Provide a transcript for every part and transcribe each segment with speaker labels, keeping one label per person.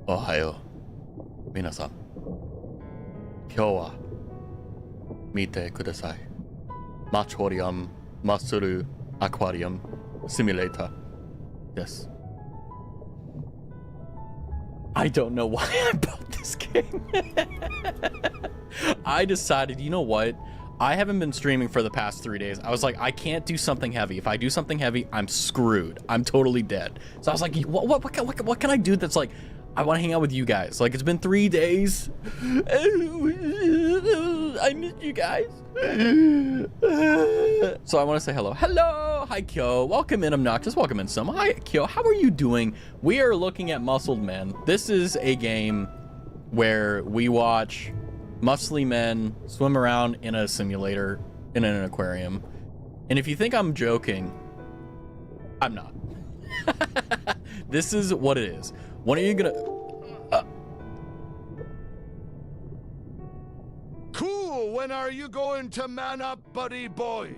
Speaker 1: おはよう。皆さん。今日は見てください。Machorium Muscle Aquarium Simulator. Yes. I don't know why I bought this game. I decided, you know what? I haven't been streaming for the past 3 days. I was like, I can't do something heavy. If I do something heavy, I'm screwed. I'm totally dead. So I was like, what can I do that's like, I want to hang out with you guys. Like, it's been 3 days. I miss you guys. So I want to say hello. Hello. Hi, Kyo. Welcome in, Obnoxious. Welcome in, Some. Hi, Kyo. How are you doing? We are looking at Muscled Men. This is a game where we watch muscly men swim around in a simulator in an aquarium. And if you think I'm joking, I'm not. This is what it is. When are you gonna...
Speaker 2: Cool, when are you going to man up, buddy boy?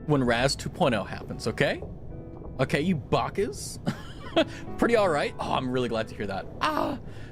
Speaker 1: When Raz 2.0 happens, okay? Okay, you bakas. Pretty all right. Oh, I'm really glad to hear that.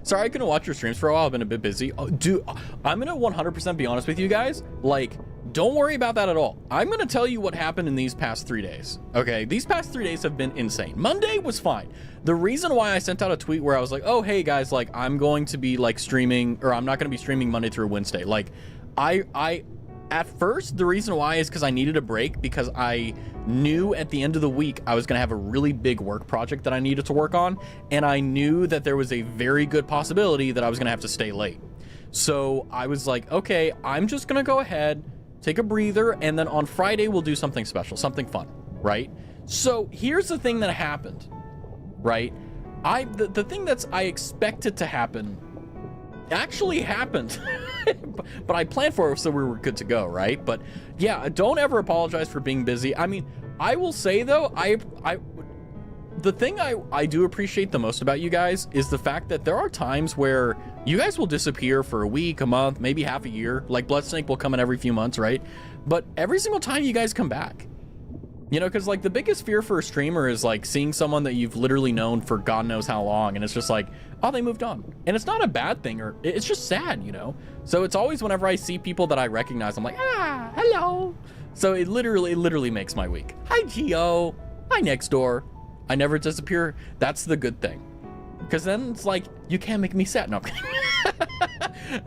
Speaker 1: Sorry I couldn't watch your streams for a while. I've been a bit busy. Oh, dude, I'm gonna 100% be honest with you guys. Like, don't worry about that at all. I'm gonna tell you what happened in these past 3 days. Okay, these past 3 days have been insane. Monday was fine. The reason why I sent out a tweet where I was like, oh, hey guys, like I'm going to be like streaming, or I'm not gonna be streaming Monday through Wednesday. Like, at first, the reason why is because I needed a break, because I knew at the end of the week I was going to have a really big work project that I needed to work on, and I knew that there was a very good possibility that I was going to have to stay late. So I was like, okay, I'm just going to go ahead, take a breather, and then on Friday we'll do something special, something fun, right? So here's the thing that happened, right? The thing that's I expected to happen actually happened. But I planned for it so we were good to go, right? But yeah, don't ever apologize for being busy. I mean, I will say though, the thing I do appreciate the most about you guys is the fact that there are times where you guys will disappear for a week, a month, maybe half a year. Like Bloodsnake will come in every few months, right? But every single time you guys come back, you know, because like the biggest fear for a streamer is like seeing someone that you've literally known for God knows how long, and it's just like, oh, they moved on. And it's not a bad thing, or it's just sad, you know? So it's always whenever I see people that I recognize, I'm like, hello. So it literally makes my week. Hi, Geo. Hi, next door. I never disappear. That's the good thing. Because then it's like, you can't make me sad. No, I'm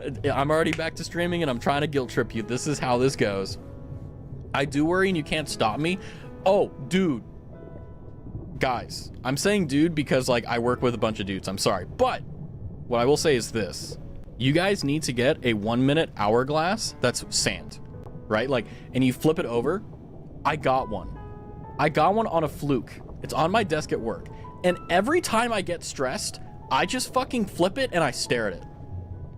Speaker 1: kidding. I'm already back to streaming and I'm trying to guilt trip you. This is how this goes. I do worry and you can't stop me. Oh, dude. Guys, I'm saying dude because like I work with a bunch of dudes. I'm sorry. But what I will say is this. You guys need to get a 1 minute hourglass that's sand, right? Like, and you flip it over. I got one. I got one on a fluke. It's on my desk at work. And every time I get stressed, I just fucking flip it and I stare at it.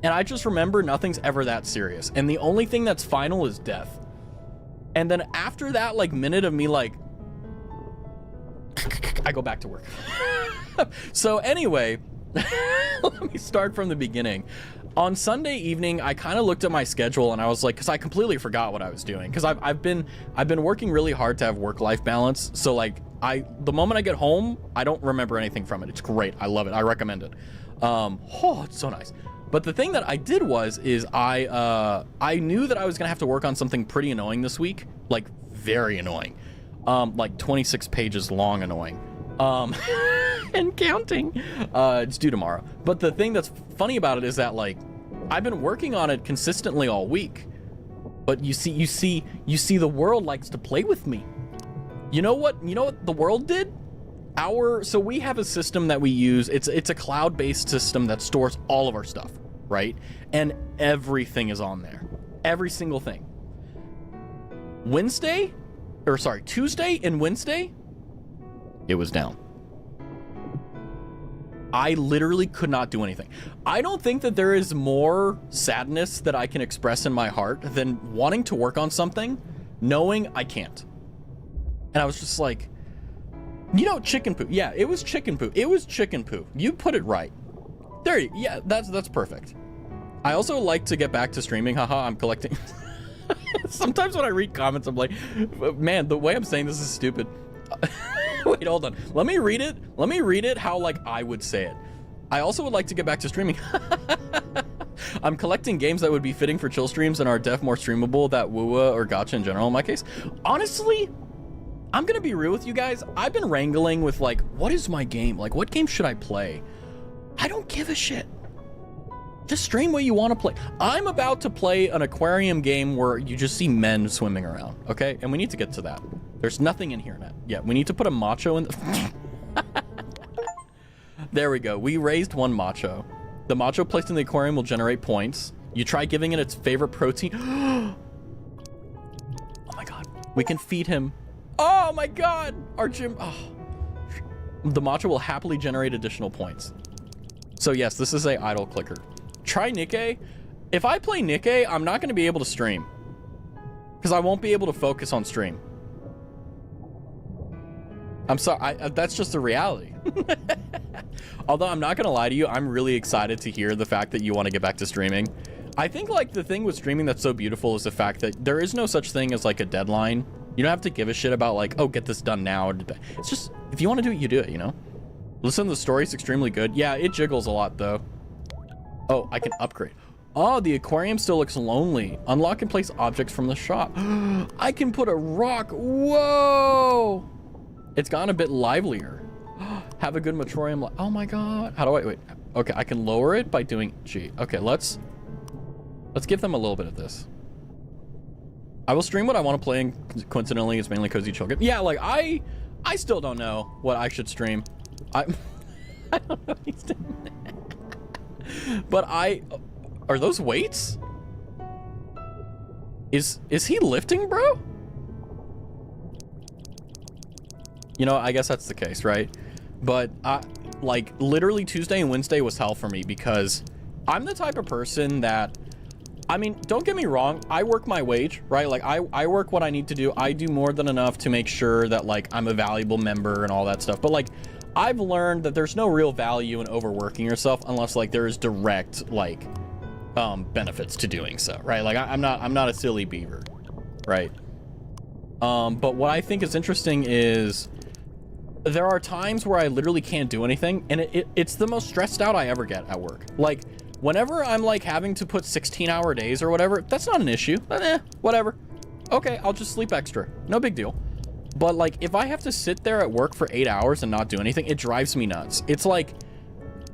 Speaker 1: And I just remember nothing's ever that serious. And the only thing that's final is death. And then after that, like minute of me like, I go back to work. So anyway, let me start from the beginning. On Sunday evening, I kind of looked at my schedule and I was like, because I completely forgot what I was doing. Because I've been working really hard to have work-life balance. So like the moment I get home, I don't remember anything from it. It's great. I love it. I recommend it. Oh, it's so nice. But the thing that I did is I knew that I was gonna have to work on something pretty annoying this week, like very annoying, like 26 pages long annoying, and counting. It's due tomorrow. But the thing that's funny about it is that like I've been working on it consistently all week, but you see the world likes to play with me. You know what the world did? So we have a system that we use. It's a cloud-based system that stores all of our stuff, right? And everything is on there. Every single thing. Tuesday and Wednesday, it was down. I literally could not do anything. I don't think that there is more sadness that I can express in my heart than wanting to work on something, knowing I can't. And I was just like, you know, chicken poo. Yeah, it was chicken poo. It was chicken poo. You put it right. There you, yeah, that's perfect. I also like to get back to streaming. Haha, I'm collecting. Sometimes when I read comments, I'm like, man, the way I'm saying this is stupid. Wait, hold on. Let me read it how like I would say it. I also would like to get back to streaming. I'm collecting games that would be fitting for chill streams and are def more streamable that WUA or gacha in general in my case. Honestly, I'm gonna be real with you guys. I've been wrangling with like, what is my game? Like, what game should I play? I don't give a shit. Just stream what you want to play. I'm about to play an aquarium game where you just see men swimming around, okay? And we need to get to that. There's nothing in here now. Yeah, we need to put a macho in the... There we go. We raised one macho. The macho placed in the aquarium will generate points. You try giving it its favorite protein. Oh my god. We can feed him. Oh my god. Our gym... Oh. The macho will happily generate additional points. So yes, this is a idle clicker. Try Nikkei. If I play Nikkei, I'm not going to be able to stream. Because I won't be able to focus on stream. I'm sorry, that's just the reality. Although I'm not gonna lie to you, I'm really excited to hear the fact that you want to get back to streaming. I think like the thing with streaming that's so beautiful is the fact that there is no such thing as like a deadline. You don't have to give a shit about like, oh, get this done now. It's just, if you want to do it, you do it, you know? Listen, the story's extremely good. Yeah, it jiggles a lot though. Oh, I can upgrade. Oh, the aquarium still looks lonely. Unlock and place objects from the shop. I can put a rock. Whoa! It's gotten a bit livelier. Have a good Machorium. Oh my god. How do I wait? Okay, I can lower it by doing G. Okay, let's give them a little bit of this. I will stream what I want to play, and coincidentally, it's mainly cozy chill game. Yeah, like I still don't know what I should stream. I don't know what he's doing. But are those weights? Is he lifting, bro? You know, I guess that's the case, right? But like literally Tuesday and Wednesday was hell for me because I'm the type of person that, I mean, don't get me wrong, I work my wage, right? Like I work what I need to do. I do more than enough to make sure that like I'm a valuable member and all that stuff. But like I've learned that there's no real value in overworking yourself unless like there is direct like benefits to doing so, right? Like I'm not a silly beaver, right? But what I think is interesting is there are times where I literally can't do anything, and it's the most stressed out I ever get at work. Like whenever I'm like having to put 16-hour days or whatever, that's not an issue. Whatever. Okay, I'll just sleep extra. No big deal. But like if I have to sit there at work for 8 hours and not do anything, it drives me nuts. It's like,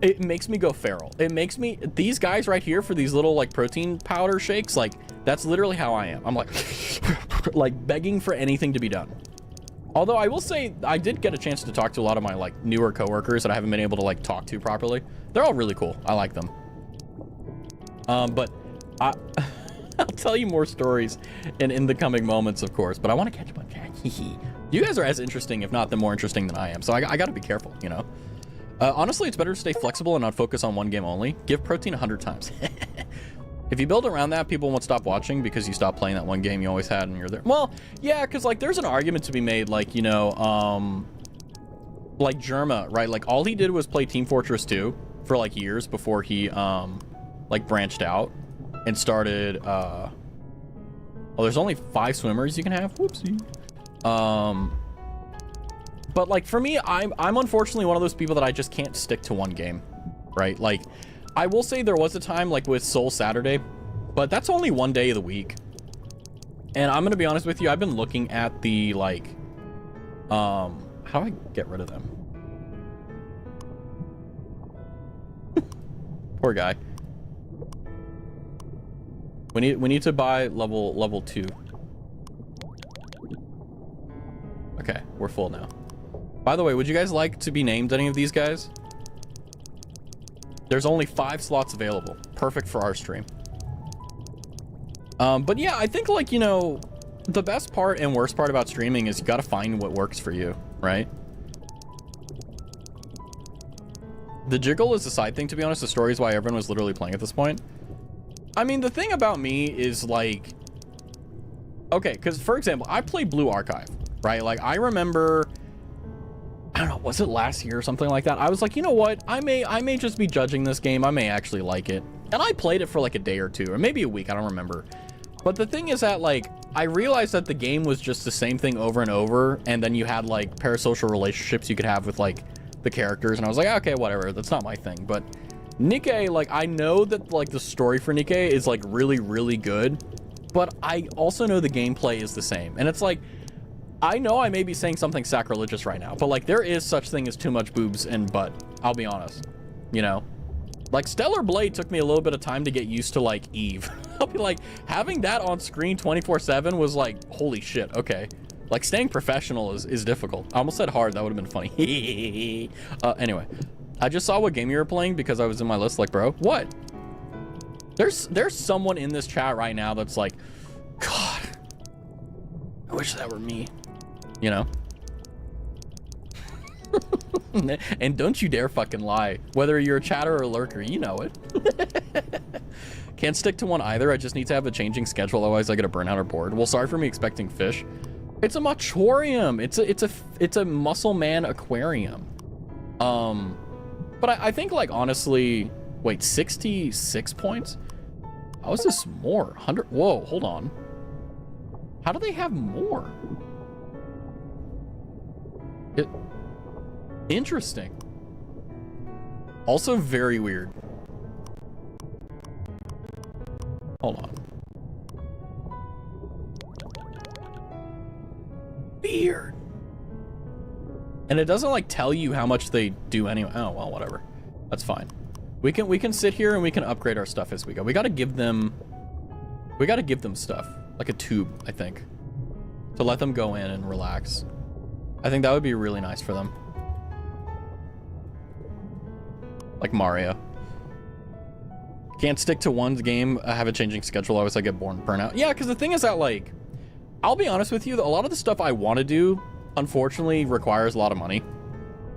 Speaker 1: it makes me go feral. It makes me, these guys right here for these little like protein powder shakes, like that's literally how I am. I'm like, like begging for anything to be done. Although I will say I did get a chance to talk to a lot of my like newer coworkers that I haven't been able to like talk to properly. They're all really cool. I like them. But I'll tell you more stories in the coming moments, of course, but I want to catch up on chat. Hihi. You guys are as interesting, if not the more interesting than I am. So I got to be careful, you know? Honestly, it's better to stay flexible and not focus on one game only. Give protein 100 times. If you build around that, people won't stop watching because you stop playing that one game you always had and you're there. Well, yeah, because like there's an argument to be made, like, you know, like Germa, right? Like all he did was play Team Fortress 2 for like years before he like branched out and started oh, there's only 5 swimmers you can have. Whoopsie. But like for me, I'm unfortunately one of those people that I just can't stick to one game, right? Like I will say there was a time like with Soul Saturday, but that's only one day of the week. And I'm gonna be honest with you, I've been looking at the like how do I get rid of them? Poor guy. We need to buy level 2. Okay, we're full now. By the way, would you guys like to be named any of these guys? There's only 5 slots available. Perfect for our stream. But yeah, I think like, you know, the best part and worst part about streaming is you got to find what works for you, right? The jiggle is a side thing, to be honest. The story is why everyone was literally playing at this point. I mean, the thing about me is like, okay, because for example, I played Blue Archive, right? Like I remember, I don't know, was it last year or something like that? I was like, you know what? I may just be judging this game. I may actually like it. And I played it for like a day or 2 or maybe a week. I don't remember. But the thing is that like, I realized that the game was just the same thing over and over. And then you had like parasocial relationships you could have with like the characters, and I was like, okay, whatever, that's not my thing. But Nikke, like, I know that like the story for Nikke is like really, really good, but I also know the gameplay is the same. And it's like, I know I may be saying something sacrilegious right now, but like there is such thing as too much boobs and butt. I'll be honest, you know, like Stellar Blade took me a little bit of time to get used to like Eve. I'll be like, having that on screen 24/7 was like, holy shit. Okay. Like staying professional is difficult. I almost said hard. That would have been funny. Anyway, I just saw what game you were playing because I was in my list. Like, bro, what? There's someone in this chat right now that's like, God, I wish that were me, you know? And don't you dare fucking lie. Whether you're a chatter or a lurker, you know it. Can't stick to one either. I just need to have a changing schedule. Otherwise I get a burnout or bored. Well, sorry for me expecting fish. It's a Machorium. It's a muscle man aquarium. But I think like honestly, wait, 66 points? How is this more? 100? Whoa, hold on. How do they have more? Interesting. Also very weird. Hold on. Weird. And it doesn't like tell you how much they do anyway. Oh, well, whatever. That's fine. We can sit here and we can upgrade our stuff as we go. We got to give them stuff, like a tube, I think, to let them go in and relax. I think that would be really nice for them. Like Mario. Can't stick to one game. I have a changing schedule. Always I get burnout. Yeah, because the thing is that like, I'll be honest with you, a lot of the stuff I want to do, unfortunately, requires a lot of money.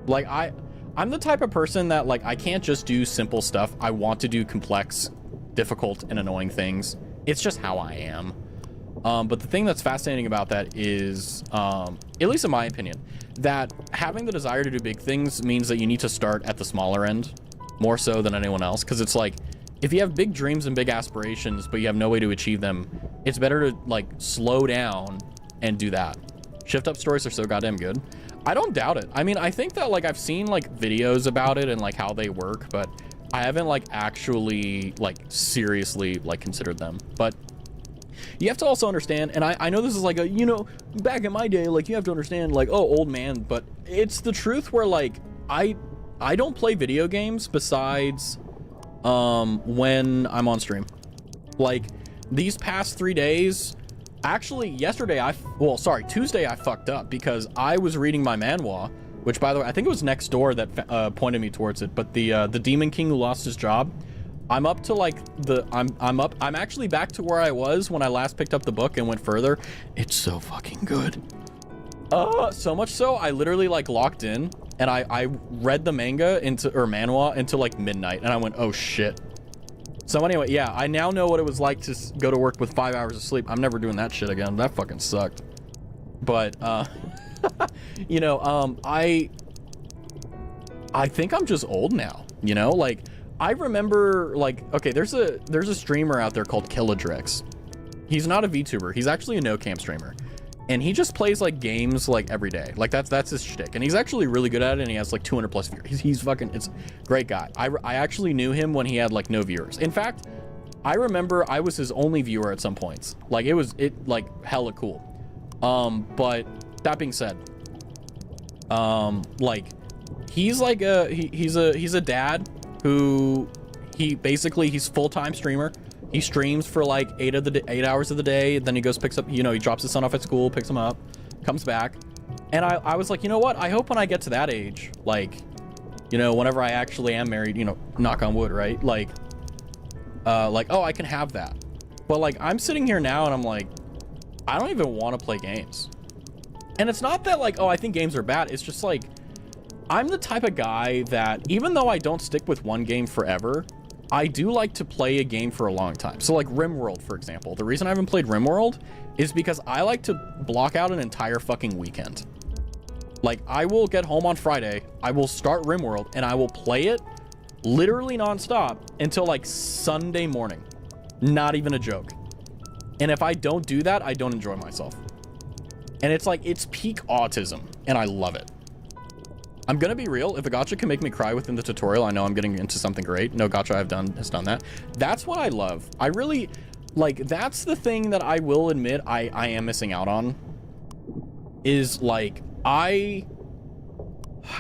Speaker 1: Like I'm the type of person that like, I can't just do simple stuff. I want to do complex, difficult, and annoying things. It's just how I am. But the thing that's fascinating about that is, at least in my opinion, that having the desire to do big things means that you need to start at the smaller end more so than anyone else. Because it's like, if you have big dreams and big aspirations, but you have no way to achieve them, it's better to like slow down and do that. Shift up stories are so goddamn good. I don't doubt it. I mean, I think that like I've seen like videos about it and like how they work, but I haven't like actually like seriously like considered them. But you have to also understand, and I know this is like a, you know, back in my day, like you have to understand like, oh, old man, but it's the truth where like I don't play video games besides when I'm on stream. Like these past 3 days, actually yesterday Tuesday I fucked up because I was reading my manhwa, which by the way, I think it was next door that pointed me towards it, but the Demon King who lost his job. I'm up to like I'm actually back to where I was when I last picked up the book and went further. It's so fucking good. So much so I literally like locked in and I read the manhwa until like midnight and I went, oh shit. So anyway, yeah, I now know what it was like to go to work with 5 hours of sleep. I'm never doing that shit again. That fucking sucked. But you know, I think I'm just old now, you know? Like I remember like, okay, there's a streamer out there called Killadrix. He's not a VTuber. He's actually a no-cam streamer. And he just plays like games like every day. Like that's his shtick. And he's actually really good at it and he has like 200 plus viewers. He's fucking, it's a great guy. I actually knew him when he had like no viewers. In fact, I remember I was his only viewer at some points. Like it like hella cool. But that being said, like he's like he's a dad who he's full-time streamer. He streams for like 8 hours of the day. Then he goes, picks up, you know, he drops his son off at school, picks him up, comes back. And I was like, you know what? I hope when I get to that age, like, you know, whenever I actually am married, you know, knock on wood, right? Like, oh, I can have that. But like, I'm sitting here now and I'm like, I don't even want to play games. And it's not that like, oh, I think games are bad. It's just like, I'm the type of guy that even though I don't stick with one game forever, I do like to play a game for a long time. So like RimWorld, for example. The reason I haven't played RimWorld is because I like to block out an entire fucking weekend. Like I will get home on Friday, I will start RimWorld and I will play it literally nonstop until like Sunday morning. Not even a joke. And if I don't do that, I don't enjoy myself. And it's like, it's peak autism and I love it. I'm gonna be real. If a gacha can make me cry within the tutorial, I know I'm getting into something great. No gacha I've done has done that. That's what I love. I really, like, that's the thing that I will admit I am missing out on. Is, like, how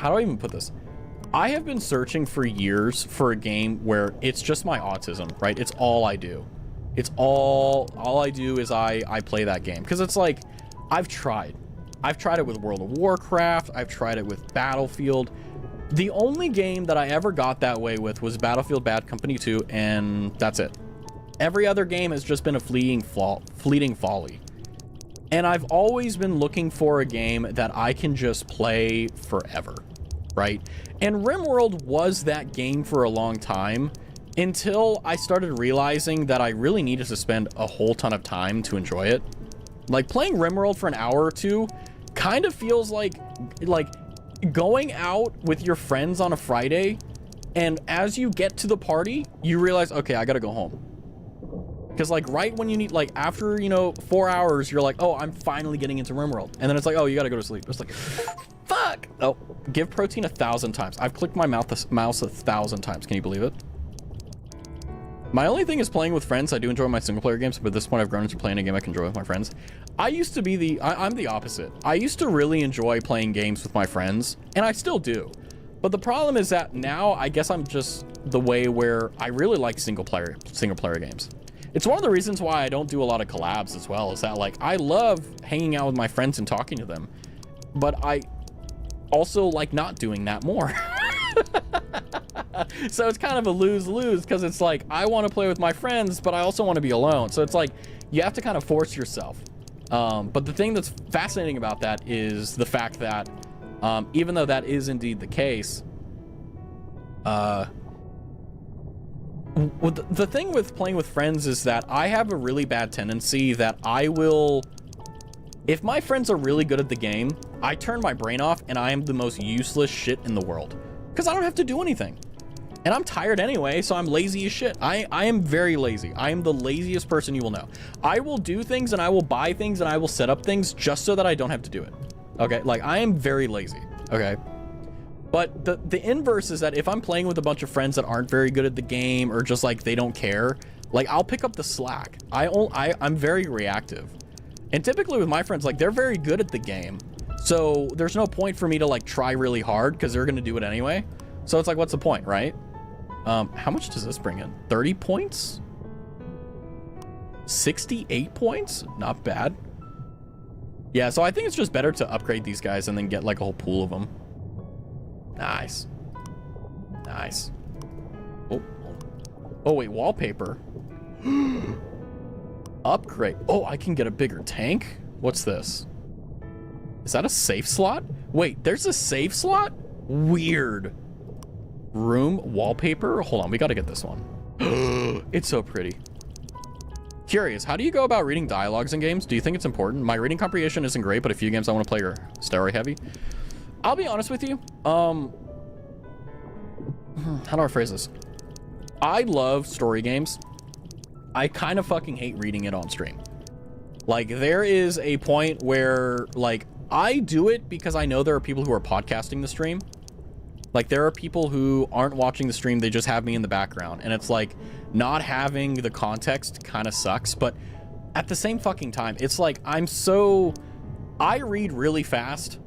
Speaker 1: do I even put this? I have been searching for years for a game where it's just my autism, right? It's all I do. It's all I do is I play that game. Because it's like, I've tried it with World of Warcraft. I've tried it with Battlefield. The only game that I ever got that way with was Battlefield Bad Company 2, and that's it. Every other game has just been a fleeting folly. And I've always been looking for a game that I can just play forever, right? And RimWorld was that game for a long time until I started realizing that I really needed to spend a whole ton of time to enjoy it. Like, playing RimWorld for an hour or two kind of feels like going out with your friends on a Friday, and as you get to the party, you realize, okay, I gotta go home. Because, like, right when you need, like, after, you know, 4 hours, you're like, oh, I'm finally getting into RimWorld. And then it's like, oh, you gotta go to sleep. It's like, fuck. Oh, give protein 1,000 times. I've clicked my mouse 1,000 times. Can you believe it? My only thing is playing with friends. I do enjoy my single player games, but at this point I've grown into playing a game I can enjoy with my friends. I used to be I'm the opposite. I used to really enjoy playing games with my friends, and I still do. But the problem is that now I guess I'm just the way where I really like single player games. It's one of the reasons why I don't do a lot of collabs as well, is that, like, I love hanging out with my friends and talking to them, but I also like not doing that more. So it's kind of a lose-lose, because it's like, I want to play with my friends, but I also want to be alone. So it's like, you have to kind of force yourself. But the thing that's fascinating about that is the fact that even though that is indeed the case, the thing with playing with friends is that I have a really bad tendency that I will, if my friends are really good at the game, I turn my brain off and I am the most useless shit in the world, because I don't have to do anything. And I'm tired anyway, so I'm lazy as shit. I am very lazy. I am the laziest person you will know. I will do things and I will buy things and I will set up things just so that I don't have to do it. Okay, like, I am very lazy, okay? But the inverse is that if I'm playing with a bunch of friends that aren't very good at the game, or just, like, they don't care, like, I'll pick up the slack. I'm very reactive. And typically with my friends, like, they're very good at the game. So there's no point for me to, like, try really hard, because they're going to do it anyway. So it's like, what's the point, right? How much does this bring in? 30 points? 68 points? Not bad. Yeah, so I think it's just better to upgrade these guys and then get, like, a whole pool of them. Nice. Nice. Oh, wait, wallpaper. Upgrade. Oh, I can get a bigger tank? What's this? Is that a safe slot? Wait, there's a safe slot? Weird. Room wallpaper. Hold on, we got to get this one. It's so pretty. Curious, how do you go about reading dialogues in games? Do you think it's important? My reading comprehension isn't great, but a few games I want to play are story heavy. I'll be honest with you. How do I phrase this? I love story games. I kind of fucking hate reading it on stream. Like, there is a point where, like, I do it because I know there are people who are podcasting the stream. Like, there are people who aren't watching the stream, they just have me in the background. And it's like, not having the context kind of sucks. But at the same fucking time, it's like, I read really fast.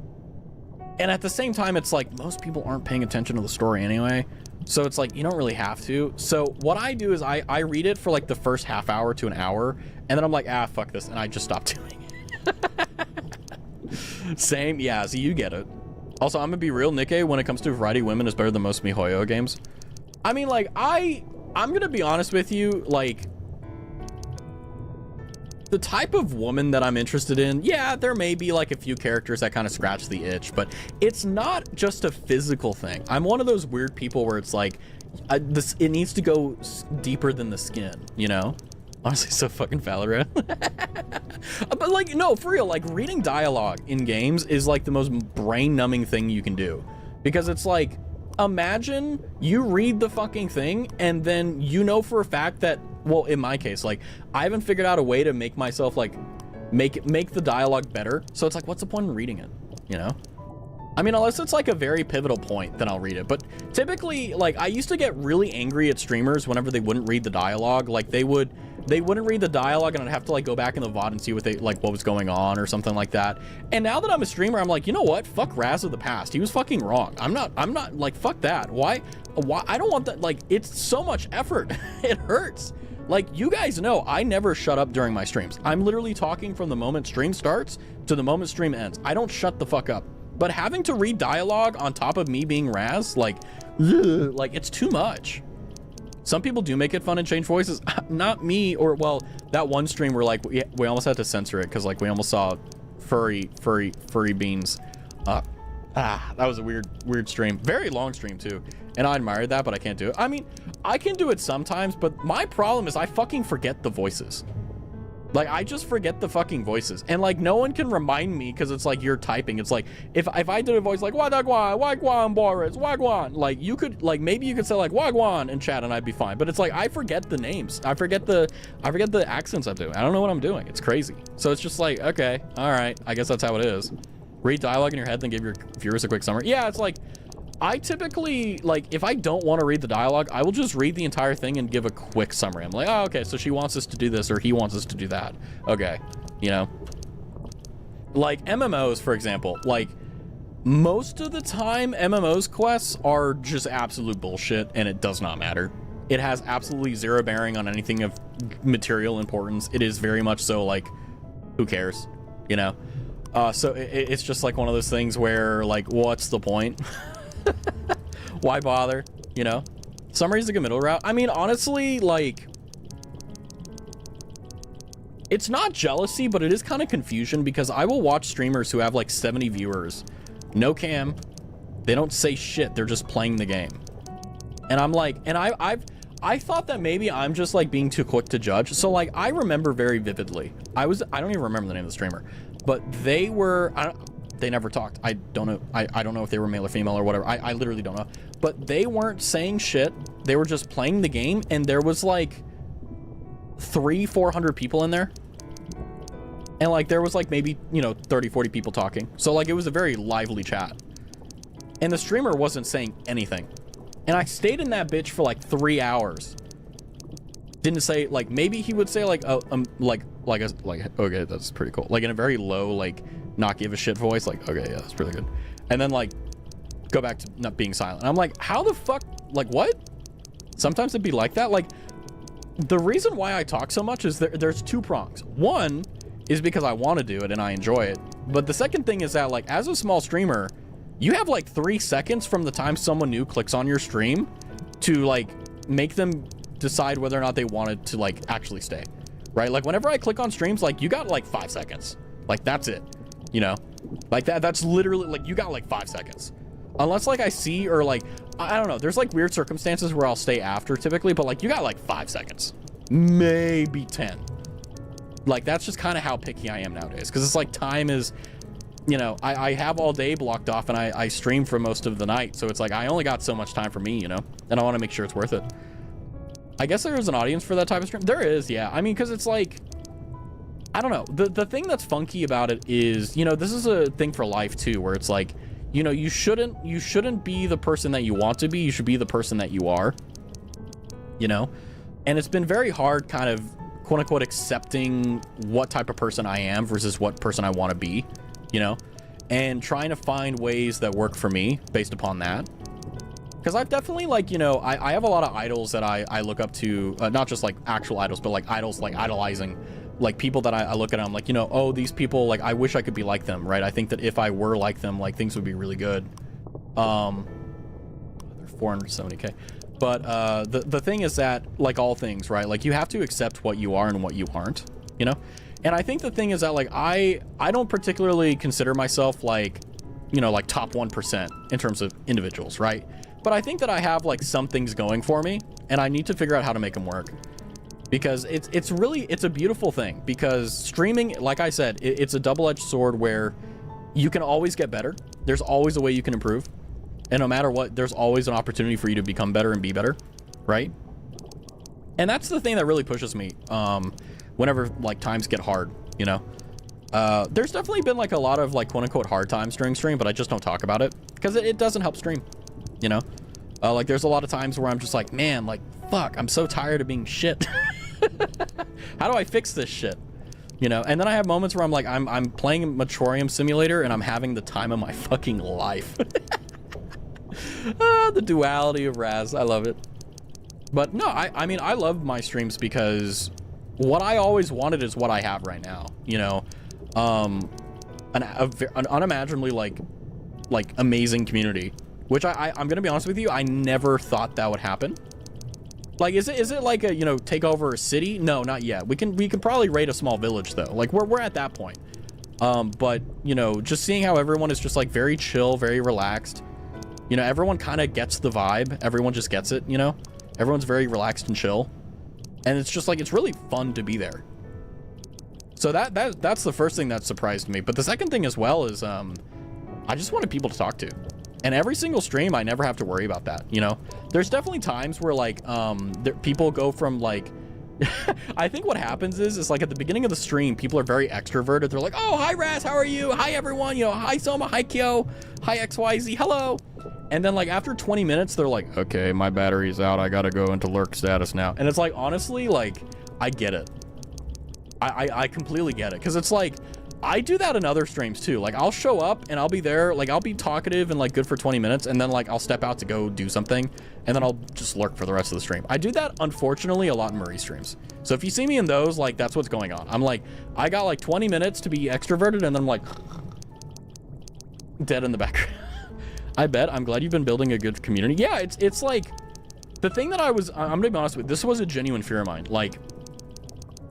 Speaker 1: And at the same time, it's like, most people aren't paying attention to the story anyway. So it's like, you don't really have to. So what I do is I read it for like the first half hour to an hour. And then I'm like, fuck this. And I just stop doing it. Same. Yeah, so you get it. Also, I'm gonna be real, Nikkei, when it comes to variety, women is better than most MiHoYo games. I mean, like, I'm gonna be honest with you, like, the type of woman that I'm interested in, yeah, there may be like a few characters that kind of scratch the itch, but it's not just a physical thing. I'm one of those weird people where it's like, it needs to go deeper than the skin, you know? Honestly, so fucking Valorant. But like, no, for real, like, reading dialogue in games is like the most brain-numbing thing you can do. Because it's like, imagine you read the fucking thing and then you know for a fact that, well, in my case, like, I haven't figured out a way to make myself, like, make the dialogue better. So it's like, what's the point in reading it, you know? I mean, unless it's like a very pivotal point, then I'll read it. But typically, like, I used to get really angry at streamers whenever they wouldn't read the dialogue. Like, they wouldn't read the dialogue, and I'd have to like go back in the VOD and see what was going on or something like that. And now that I'm a streamer, I'm like, you know what? Fuck Raz of the past. He was fucking wrong. I'm not like, fuck that. Why? I don't want that. Like, it's so much effort. It hurts. Like, you guys know, I never shut up during my streams. I'm literally talking from the moment stream starts to the moment stream ends. I don't shut the fuck up. But having to read dialogue on top of me being Raz, like it's too much. Some people do make it fun and change voices. Not me, or well, that one stream where like we almost had to censor it because like we almost saw furry beans. That was a weird stream. Very long stream too. And I admired that, but I can't do it. I mean, I can do it sometimes, but my problem is I fucking forget the voices. Like, I just forget the fucking voices. And like, no one can remind me because it's like you're typing. It's like, if I did a voice like, Wagwan, Boris, Wagwan, like you could, like, maybe you could say like Wagwan in chat and I'd be fine. But it's like, I forget the names. I forget the accents I'm doing. I don't know what I'm doing. It's crazy. So it's just like, okay, all right. I guess that's how it is. Read dialogue in your head, then give your viewers a quick summary. Yeah, it's like, I typically, like, if I don't want to read the dialogue, I will just read the entire thing and give a quick summary. I'm like, oh, okay, so she wants us to do this, or he wants us to do that. Okay, you know? Like, MMOs, for example, like, most of the time, MMOs quests are just absolute bullshit, and it does not matter. It has absolutely zero bearing on anything of material importance. It is very much so, like, who cares, you know? So it's just, like, one of those things where, like, what's the point? Why bother, you know? Summary's a good middle route. I mean, honestly, like, it's not jealousy, but it is kind of confusion because I will watch streamers who have like 70 viewers, no cam, they don't say shit, they're just playing the game. And I'm like, and I thought that maybe I'm just like being too quick to judge. So like, I remember very vividly, I don't even remember the name of the streamer, but they were, they never talked. I don't know. I don't know if they were male or female or whatever. I literally don't know. But they weren't saying shit. They were just playing the game. And there was like 400 people in there. And like, there was like maybe, you know, 30, 40 people talking. So like, it was a very lively chat. And the streamer wasn't saying anything. And I stayed in that bitch for like 3 hours. Didn't say, like, maybe he would say like, okay, that's pretty cool. Like in a very low, like, not give a shit voice, like, okay, yeah, that's really good. And then like go back to not being silent. I'm like, how the fuck, like, what? Sometimes it'd be like that. Like, the reason why I talk so much is there's two prongs. One is because I want to do it and I enjoy it, but the second thing is that, like, as a small streamer, you have like 3 seconds from the time someone new clicks on your stream to like make them decide whether or not they wanted to like actually stay, right? Like, whenever I click on streams, like, you got like 5 seconds, like, that's it. You know, like that's literally like, you got like 5 seconds, unless like I see, or like, I don't know, there's like weird circumstances where I'll stay after typically, but like, you got like 5 seconds, maybe 10. Like, that's just kind of how picky I am nowadays, because it's like, time is, you know, I have all day blocked off and I stream for most of the night, so it's like I only got so much time for me, you know, and I want to make sure it's worth it. I guess there is an audience for that type of stream. There is, yeah. I mean, because it's like, I don't know. The thing that's funky about it is, you know, this is a thing for life too, where it's like, you know, you shouldn't be the person that you want to be. You should be the person that you are, you know? And it's been very hard kind of quote unquote accepting what type of person I am versus what person I want to be, you know? And trying to find ways that work for me based upon that. Because I've definitely, like, you know, I have a lot of idols that I look up to, not just like actual idols, but like idols, like idolizing, like people that I look at, I'm like, you know, oh, these people, like, I wish I could be like them, right? I think that if I were like them, like, things would be really good. They're 470K. But the thing is that, like all things, right? Like, you have to accept what you are and what you aren't, you know? And I think the thing is that, like, I don't particularly consider myself, like, you know, like top 1% in terms of individuals, right? But I think that I have, like, some things going for me, and I need to figure out how to make them work. Because it's really, it's a beautiful thing, because streaming, like I said, it's a double-edged sword where you can always get better. There's always a way you can improve. And no matter what, there's always an opportunity for you to become better and be better, right? And that's the thing that really pushes me whenever, like, times get hard, you know? There's definitely been like a lot of like quote unquote hard times during stream, but I just don't talk about it because it doesn't help stream, you know? Like there's a lot of times where I'm just like, man, like, fuck, I'm so tired of being shit. How do I fix this shit? You know? And then I have moments where I'm like, I'm playing Machorium Simulator and I'm having the time of my fucking life. The duality of Raz, I love it. But no, I mean, I love my streams because what I always wanted is what I have right now, you know? An unimaginably like amazing community, which I'm gonna be honest with you, I never thought that would happen. Like, is it like a, you know, take over a city? No, not yet. We can probably raid a small village though. Like we're at that point. But you know, just seeing how everyone is just like very chill, very relaxed. You know, everyone kind of gets the vibe. Everyone just gets it, you know? Everyone's very relaxed and chill. And it's just like, it's really fun to be there. So that's the first thing that surprised me. But the second thing as well is, I just wanted people to talk to. And every single stream, I never have to worry about that, you know? There's definitely times where like, people go from like, I think what happens is like at the beginning of the stream, people are very extroverted. They're like, oh, hi Raz, how are you? Hi everyone, you know, hi Soma, hi Kyo, hi XYZ, hello. And then like after 20 minutes, they're like, okay, my battery's out. I gotta go into lurk status now. And it's like, honestly, like, I get it. I completely get it. Cause it's like, I do that in other streams too. Like I'll show up and I'll be there, like I'll be talkative and like good for 20 minutes. And then like, I'll step out to go do something and then I'll just lurk for the rest of the stream. I do that, unfortunately, a lot in Marie streams. So if you see me in those, like that's what's going on. I'm like, I got like 20 minutes to be extroverted and then I'm like dead in the background. I bet. I'm glad you've been building a good community. Yeah, it's like the thing that I'm gonna be honest with, this was a genuine fear of mine. Like,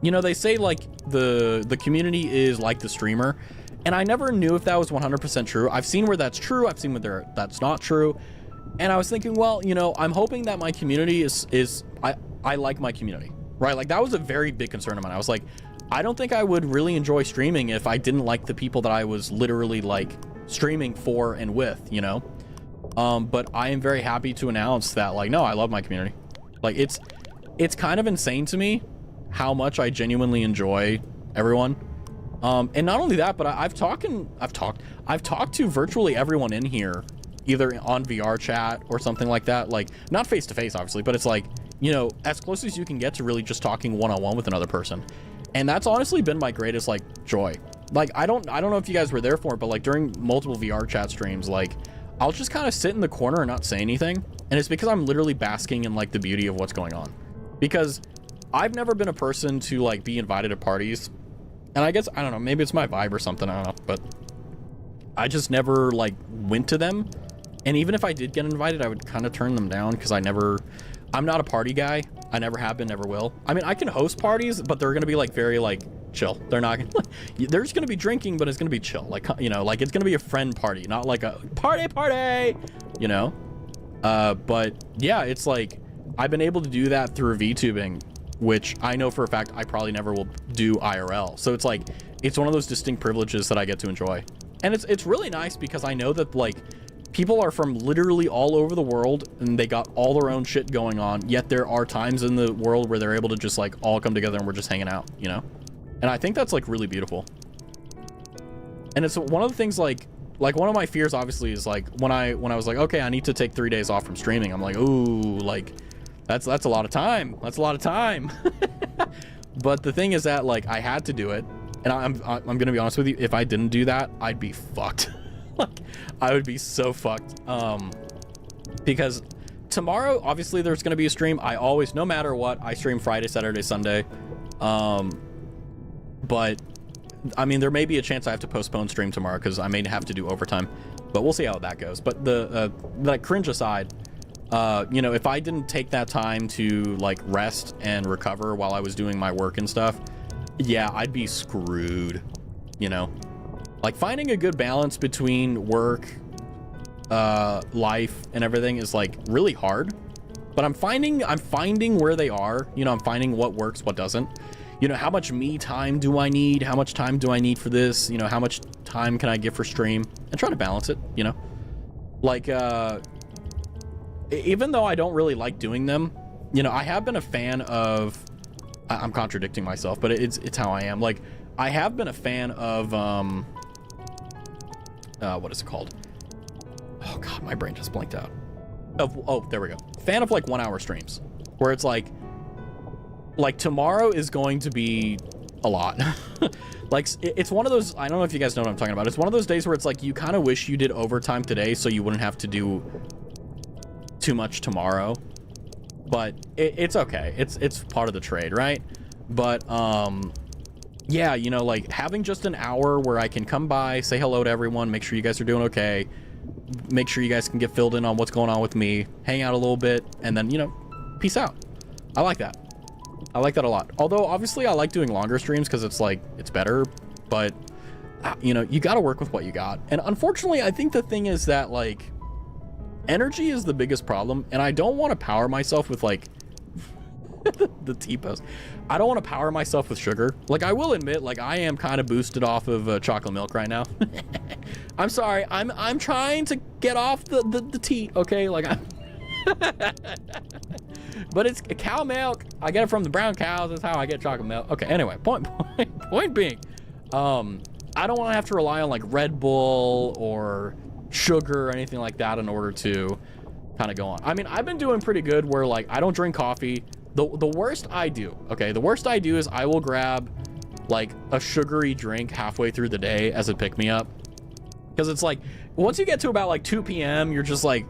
Speaker 1: you know, they say like the community is like the streamer, and I never knew if that was 100% true. I've seen where that's true. I've seen where that's not true. And I was thinking, well, you know, I'm hoping that my community I like my community, right? Like that was a very big concern of mine. I was like, I don't think I would really enjoy streaming if I didn't like the people that I was literally like streaming for and with, you know? But I am very happy to announce that, like, no, I love my community. Like it's kind of insane to me how much I genuinely enjoy everyone. And not only that, but I've talked to virtually everyone in here, either on VR chat or something like that. Like not face to face, obviously, but it's like, you know, as close as you can get to really just talking one-on-one with another person. And that's honestly been my greatest like joy. Like, I don't know if you guys were there for it, but like during multiple VR chat streams, like I'll just kind of sit in the corner and not say anything. And it's because I'm literally basking in like the beauty of what's going on. Because I've never been a person to like be invited to parties. And I guess, I don't know, maybe it's my vibe or something, I don't know. But I just never like went to them. And even if I did get invited, I would kind of turn them down because I'm not a party guy. I never have been, never will. I mean, I can host parties, but they're going to be like very like chill. They're not gonna, they're just going to be drinking, but it's going to be chill. Like, you know, like it's going to be a friend party, not like a party, you know? But yeah, it's like, I've been able to do that through VTubing, which I know for a fact I probably never will do IRL. So it's like, it's one of those distinct privileges that I get to enjoy. And it's really nice because I know that like people are from literally all over the world and they got all their own shit going on, yet there are times in the world where they're able to just like all come together and we're just hanging out, you know? And I think that's like really beautiful. And it's one of the things like one of my fears obviously is like when I was like, okay, I need to take 3 days off from streaming. I'm like, ooh, like that's a lot of time. That's a lot of time. But the thing is that like I had to do it. And I'm gonna be honest with you, if I didn't do that, I'd be fucked. Like I would be so fucked. Because tomorrow, obviously there's gonna be a stream. I always, no matter what, I stream Friday, Saturday, Sunday. But I mean, there may be a chance I have to postpone stream tomorrow because I may have to do overtime, but we'll see how that goes. But like cringe aside, you know, if I didn't take that time to like rest and recover while I was doing my work and stuff, yeah, I'd be screwed, you know? Like finding a good balance between work, life and everything is like really hard, but I'm finding where they are, you know, I'm finding what works, what doesn't. You know, how much me time do I need? How much time do I need for this? You know, how much time can I give for stream? And try to balance it, you know? Like, even though I don't really like doing them, you know, I have been a fan of, I'm contradicting myself, but it's how I am. Like, I have been a fan of what is it called? Oh god, my brain just blanked out. Oh, there we go. Fan of like 1 hour streams where it's like tomorrow is going to be a lot. Like it's one of those, I don't know if you guys know what I'm talking about. It's one of those days where it's like you kind of wish you did overtime today so you wouldn't have to do too much tomorrow, but it's okay. It's part of the trade, right? But yeah, you know, like having just an hour where I can come by, say hello to everyone, make sure you guys are doing okay, make sure you guys can get filled in on what's going on with me, hang out a little bit, and then, you know, peace out. I like that. I like that a lot. Although obviously I like doing longer streams because it's like, it's better, but you know, you got to work with what you got. And unfortunately, I think the thing is that like energy is the biggest problem, and I don't want to power myself with like the T-post. I don't want to power myself with sugar. Like I will admit, like I am kind of boosted off of chocolate milk right now. I'm sorry. I'm trying to get off the tea. Okay, like I'm. But it's cow milk. I get it from the brown cows. That's how I get chocolate milk. Okay. Anyway, point being, I don't want to have to rely on like Red Bull or sugar or anything like that in order to kind of go on. I mean, I've been doing pretty good where like I don't drink coffee. The worst I do, okay, the worst I do is I will grab like a sugary drink halfway through the day as a pick-me-up. Because it's like, once you get to about like 2 p.m., you're just like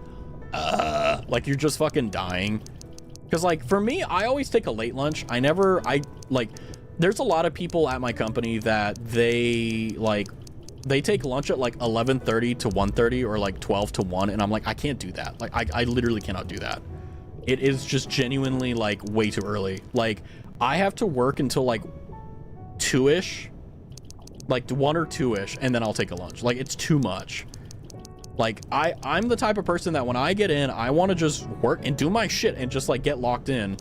Speaker 1: you're just fucking dying. Because like for me, I always take a late lunch. There's a lot of people at my company that they take lunch at like 11:30 to 1:30 or like 12 to 1, and I'm like, I can't do that. Like I literally cannot do that. It is just genuinely like way too early. Like I have to work until like 2-ish, like 1 or 2-ish, and then I'll take a lunch. Like it's too much. Like I'm the type of person that when I get in, I want to just work and do my shit and just like get locked in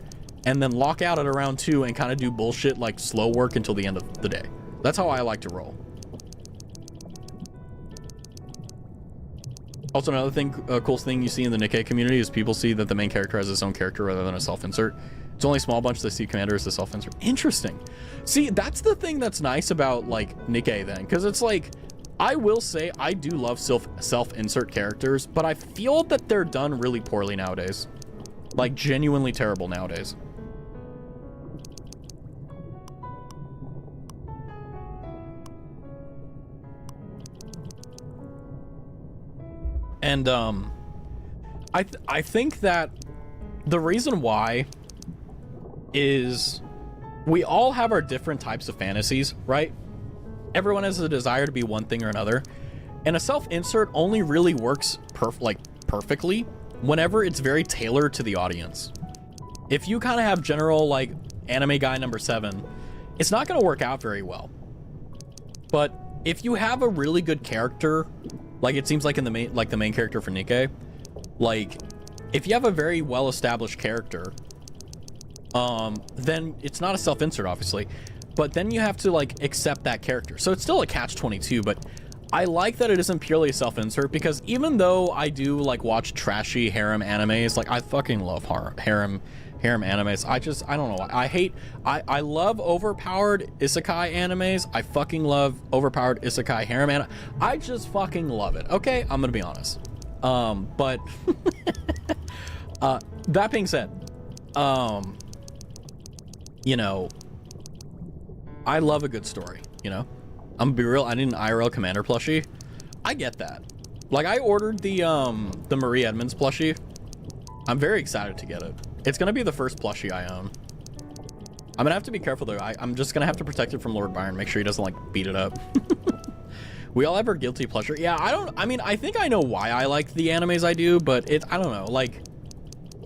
Speaker 1: and then lock out at around 2 and kind of do bullshit like slow work until the end of the day. That's how I like to roll. Also, another thing, cool thing you see in the Nikkei community is people see that the main character has his own character rather than a self-insert. It's only a small bunch that see Commander as the self-insert. Interesting. See, that's the thing that's nice about like Nikkei then, because it's like, I will say I do love self-insert characters, but I feel that they're done really poorly nowadays. Like genuinely terrible nowadays. And I think that the reason why is we all have our different types of fantasies, right? Everyone has a desire to be one thing or another, and a self-insert only really works perfectly whenever it's very tailored to the audience. If you kind of have general like anime guy number 7, it's not going to work out very well. But if you have a really good character, like it seems like in the main character for Nikkei, like if you have a very well-established character, then it's not a self-insert obviously, but then you have to like accept that character. So it's still a catch-22, but I like that it isn't purely a self-insert, because even though I do like watch trashy harem animes, like I fucking love harem animes. I don't know why. I love overpowered isekai animes. I fucking love overpowered isekai harem anime. I just fucking love it. Okay, I'm gonna be honest. But that being said, you know, I love a good story, you know? I'm gonna be real, I need an IRL Commander plushie. I get that. Like I ordered the Marie Edmonds plushie. I'm very excited to get it. It's gonna be the first plushie I own. I'm gonna have to be careful though. I'm just gonna have to protect it from Lord Byron, make sure he doesn't like beat it up. We all have our guilty pleasure. Yeah, I think I know why I like the animes I do, but I don't know, like,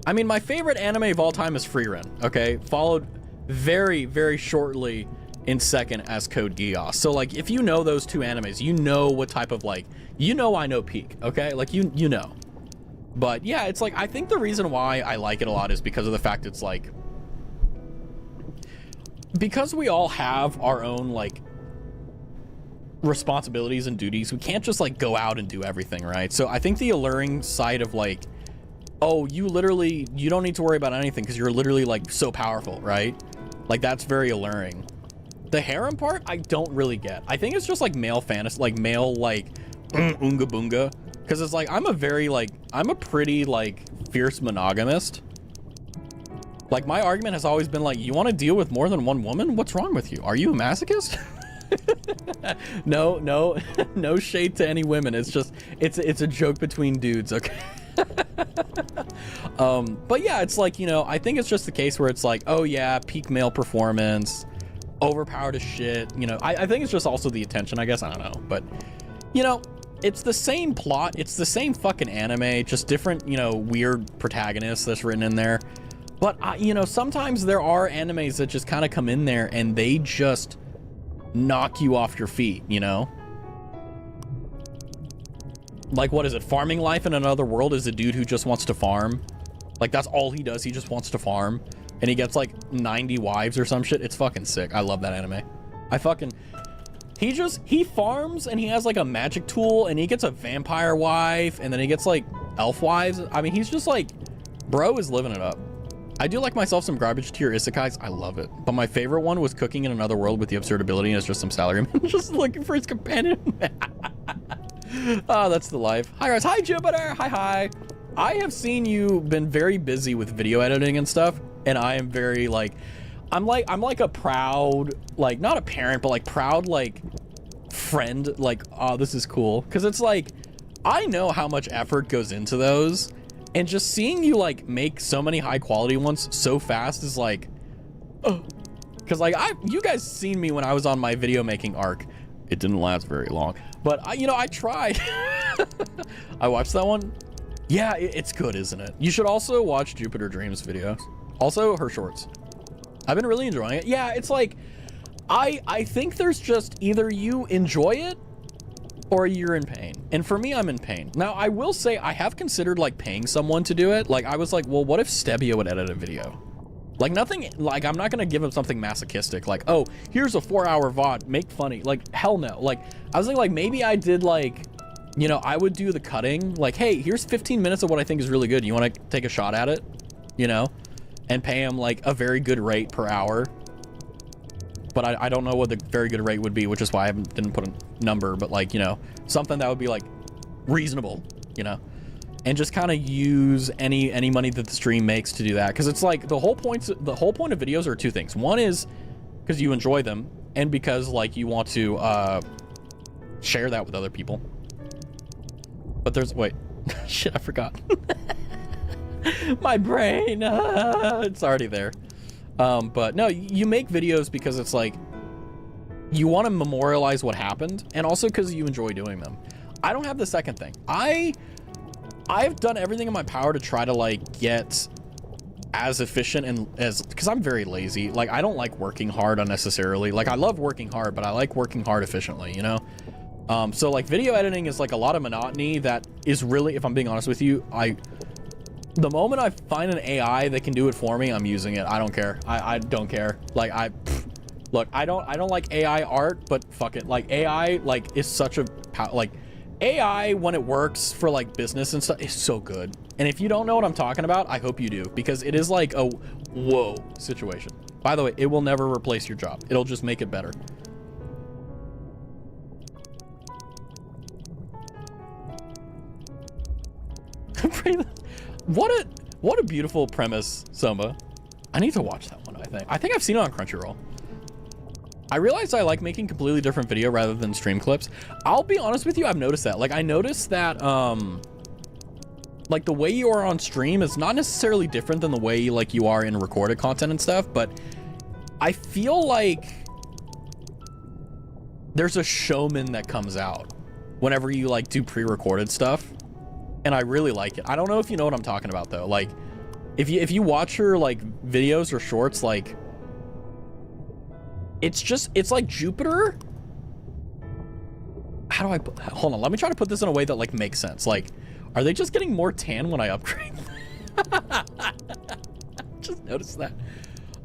Speaker 1: I mean, my favorite anime of all time is Frieren, okay? Followed very, very shortly in second as Code Geass. So like, if you know those two animes, you know what type of like, you know I know peak, okay? Like, you know. But yeah, it's like, I think the reason why I like it a lot is because of the fact it's like, because we all have our own like responsibilities and duties, we can't just like go out and do everything, right? So I think the alluring side of like, oh, you don't need to worry about anything because you're literally like so powerful, right? Like that's very alluring. The harem part, I don't really get. I think it's just like male fantasy, like male, like unga boonga. Because it's like, I'm a pretty like fierce monogamist. Like my argument has always been like, you want to deal with more than one woman? What's wrong with you? Are you a masochist? No shade to any women. It's just, it's a joke between dudes, okay? But yeah, it's like, you know, I think it's just the case where it's like, oh yeah, peak male performance, overpowered as shit. You know, I think it's just also the attention, I guess. I don't know. But, you know, it's the same plot. It's the same fucking anime, just different, you know, weird protagonists that's written in there. But, you know, sometimes there are animes that just kind of come in there and they just knock you off your feet, you know? Like, what is it? Farming Life in Another World is a dude who just wants to farm. Like, that's all he does. He just wants to farm. And he gets, like, 90 wives or some shit. It's fucking sick. I love that anime. He farms and he has, like, a magic tool and he gets a vampire wife and then he gets, like, elf wives. I mean, he's just, like, bro is living it up. I do like myself some garbage tier isekais. I love it. But my favorite one was Cooking in Another World with the absurd ability and it's just some salaryman just looking for his companion. Oh, that's the life. Hi guys. Hi Jupiter. Hi. I have seen you been very busy with video editing and stuff, and I am very like, I'm like a proud, like not a parent, but like proud like friend. Like, oh, this is cool, because it's like I know how much effort goes into those, and just seeing you like make so many high quality ones so fast is like, oh, because like you guys seen me when I was on my video making arc. It didn't last very long, but I tried. I watched that one. Yeah, it's good, isn't it? You should also watch Jupiter Dreams videos. Also her shorts. I've been really enjoying it. Yeah, it's like, I think there's just either you enjoy it or you're in pain. And for me, I'm in pain. Now, I will say I have considered like paying someone to do it. Like I was like, well, what if Stebia would edit a video? Like nothing, like I'm not gonna give him something masochistic. Like, oh, here's a 4-hour VOD, make funny. Like, hell no. Like, I was thinking like maybe I did like, you know, I would do the cutting. Like, hey, here's 15 minutes of what I think is really good. You wanna take a shot at it? You know? And pay him like a very good rate per hour. But I don't know what the very good rate would be, which is why I didn't put a number, but like, you know, something that would be like reasonable, you know? And just kind of use any money that the stream makes to do that, because it's like the whole point of videos are two things. One is because you enjoy them, and because like you want to share that with other people. But there's wait, shit, I forgot. My brain, it's already there. But no, you make videos because it's like you want to memorialize what happened, and also because you enjoy doing them. I don't have the second thing. I've done everything in my power to try to like get as efficient and because I'm very lazy. Like I don't like working hard unnecessarily. Like I love working hard, but I like working hard efficiently, you know? So like video editing is like a lot of monotony that is really, if I'm being honest with you, the moment I find an AI that can do it for me, I'm using it. I don't care. I don't care. Like look, I don't like AI art, but fuck it. Like AI like is such a like AI when it works for like business and stuff is so good. And if you don't know what I'm talking about, I hope you do, because it is like a whoa situation. By the way, it will never replace your job. It'll just make it better. What a beautiful premise, Soma. I need to watch that one, I think I've seen it on Crunchyroll. I realized I like making completely different video rather than stream clips. I'll be honest with you, I've noticed that. Like I noticed that like the way you are on stream is not necessarily different than the way like you are in recorded content and stuff, but I feel like there's a showman that comes out whenever you like do pre-recorded stuff, and I really like it. I don't know if you know what I'm talking about though. Like if you watch her like videos or shorts, like it's like Jupiter. How do I hold on, let me try to put this in a way that like makes sense. Like, are they just getting more tan when I upgrade? Just noticed that.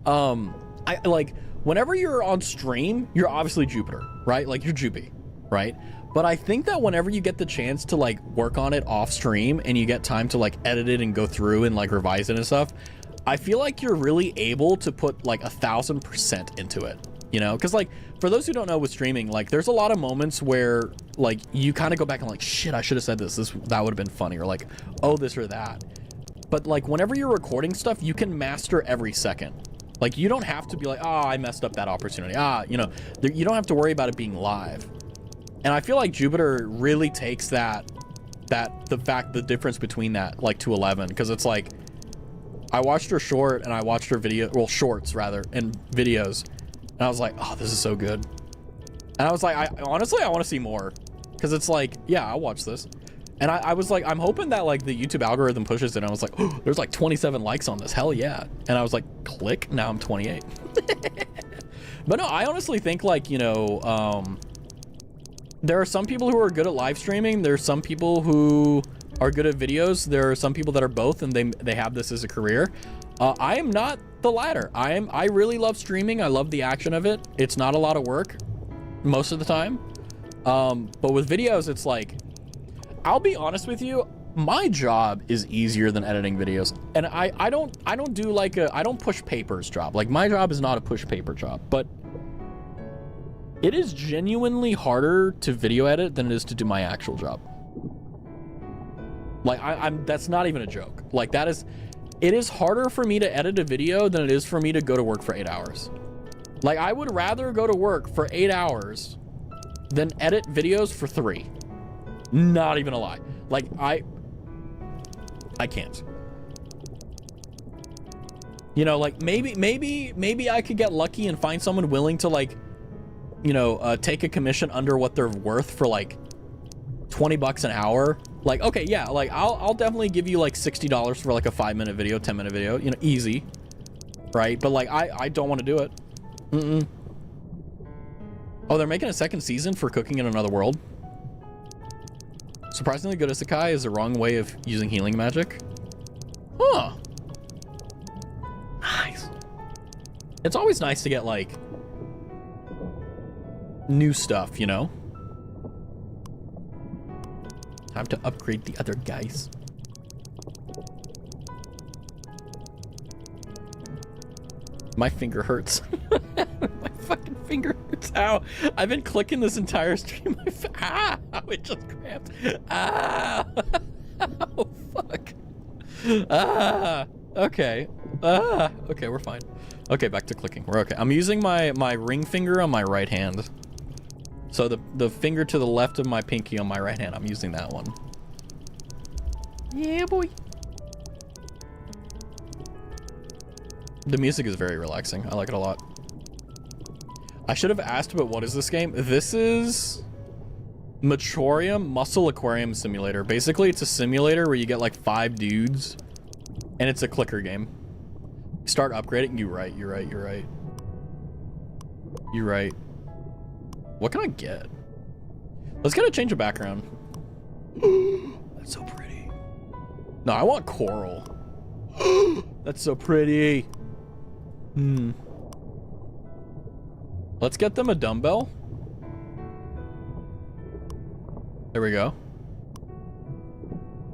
Speaker 1: I like whenever you're on stream, you're obviously Jupiter, right? Like you're Jupy, right? But I think that whenever you get the chance to like work on it off stream and you get time to like edit it and go through and like revise it and stuff, I feel like you're really able to put like 1000% into it. You know, because like for those who don't know with streaming, like there's a lot of moments where like you kind of go back and like, shit, I should have said this that would have been funny, or like, oh, this or that. But like whenever you're recording stuff, you can master every second. Like you don't have to be like, oh, I messed up that opportunity, you know, you don't have to worry about it being live. And I feel like Jupiter really takes the difference between that like to 11, because it's like I watched her short and I watched her video, well, shorts rather, and videos. And I was like, oh, this is so good. And I was like, honestly, I want to see more. Because it's like, yeah, I'll watch this. And I was like, I'm hoping that like the YouTube algorithm pushes it. And I was like, oh, there's like 27 likes on this. Hell yeah. And I was like, click. Now I'm 28. But no, I honestly think like, you know, there are some people who are good at live streaming. There's some people who are good at videos. There are some people that are both and they have this as a career. I am not the latter. I really love streaming. I love the action of it. It's not a lot of work most of the time. But with videos, it's like, I'll be honest with you, my job is easier than editing videos. And I don't do like I don't push papers job. Like my job is not a push paper job, but it is genuinely harder to video edit than it is to do my actual job. Like that's not even a joke. Like it is harder for me to edit a video than it is for me to go to work for 8 hours. Like I would rather go to work for 8 hours than edit videos for 3. Not even a lie. Like I can't. You know, like maybe I could get lucky and find someone willing to like, you know, take a commission under what they're worth for like $20 an hour. Like, okay, yeah, like I'll definitely give you like $60 for like a 5-minute video, 10-minute video, you know, easy, right? But like I don't want to do it. Oh, they're making a second season for Cooking in Another World. Surprisingly good isekai is the wrong way of using healing magic. Huh. Nice. It's always nice to get like new stuff, you know? Time to upgrade the other guys. My finger hurts. My fucking finger hurts. Ow. I've been clicking this entire stream. It just cramped. Oh, fuck. Okay. Okay, we're fine. Okay, back to clicking. We're okay. I'm using my ring finger on my right hand. So the finger to the left of my pinky on my right hand, I'm using that one. Yeah, boy. The music is very relaxing. I like it a lot. I should have asked, but what is this game? This is Machorium Muscle Aquarium Simulator. Basically, it's a simulator where you get like 5 dudes, and it's a clicker game. Start upgrading. You're right. What can I get? Let's get a change of background. That's so pretty. No, I want coral. That's so pretty. Let's get them a dumbbell. There we go.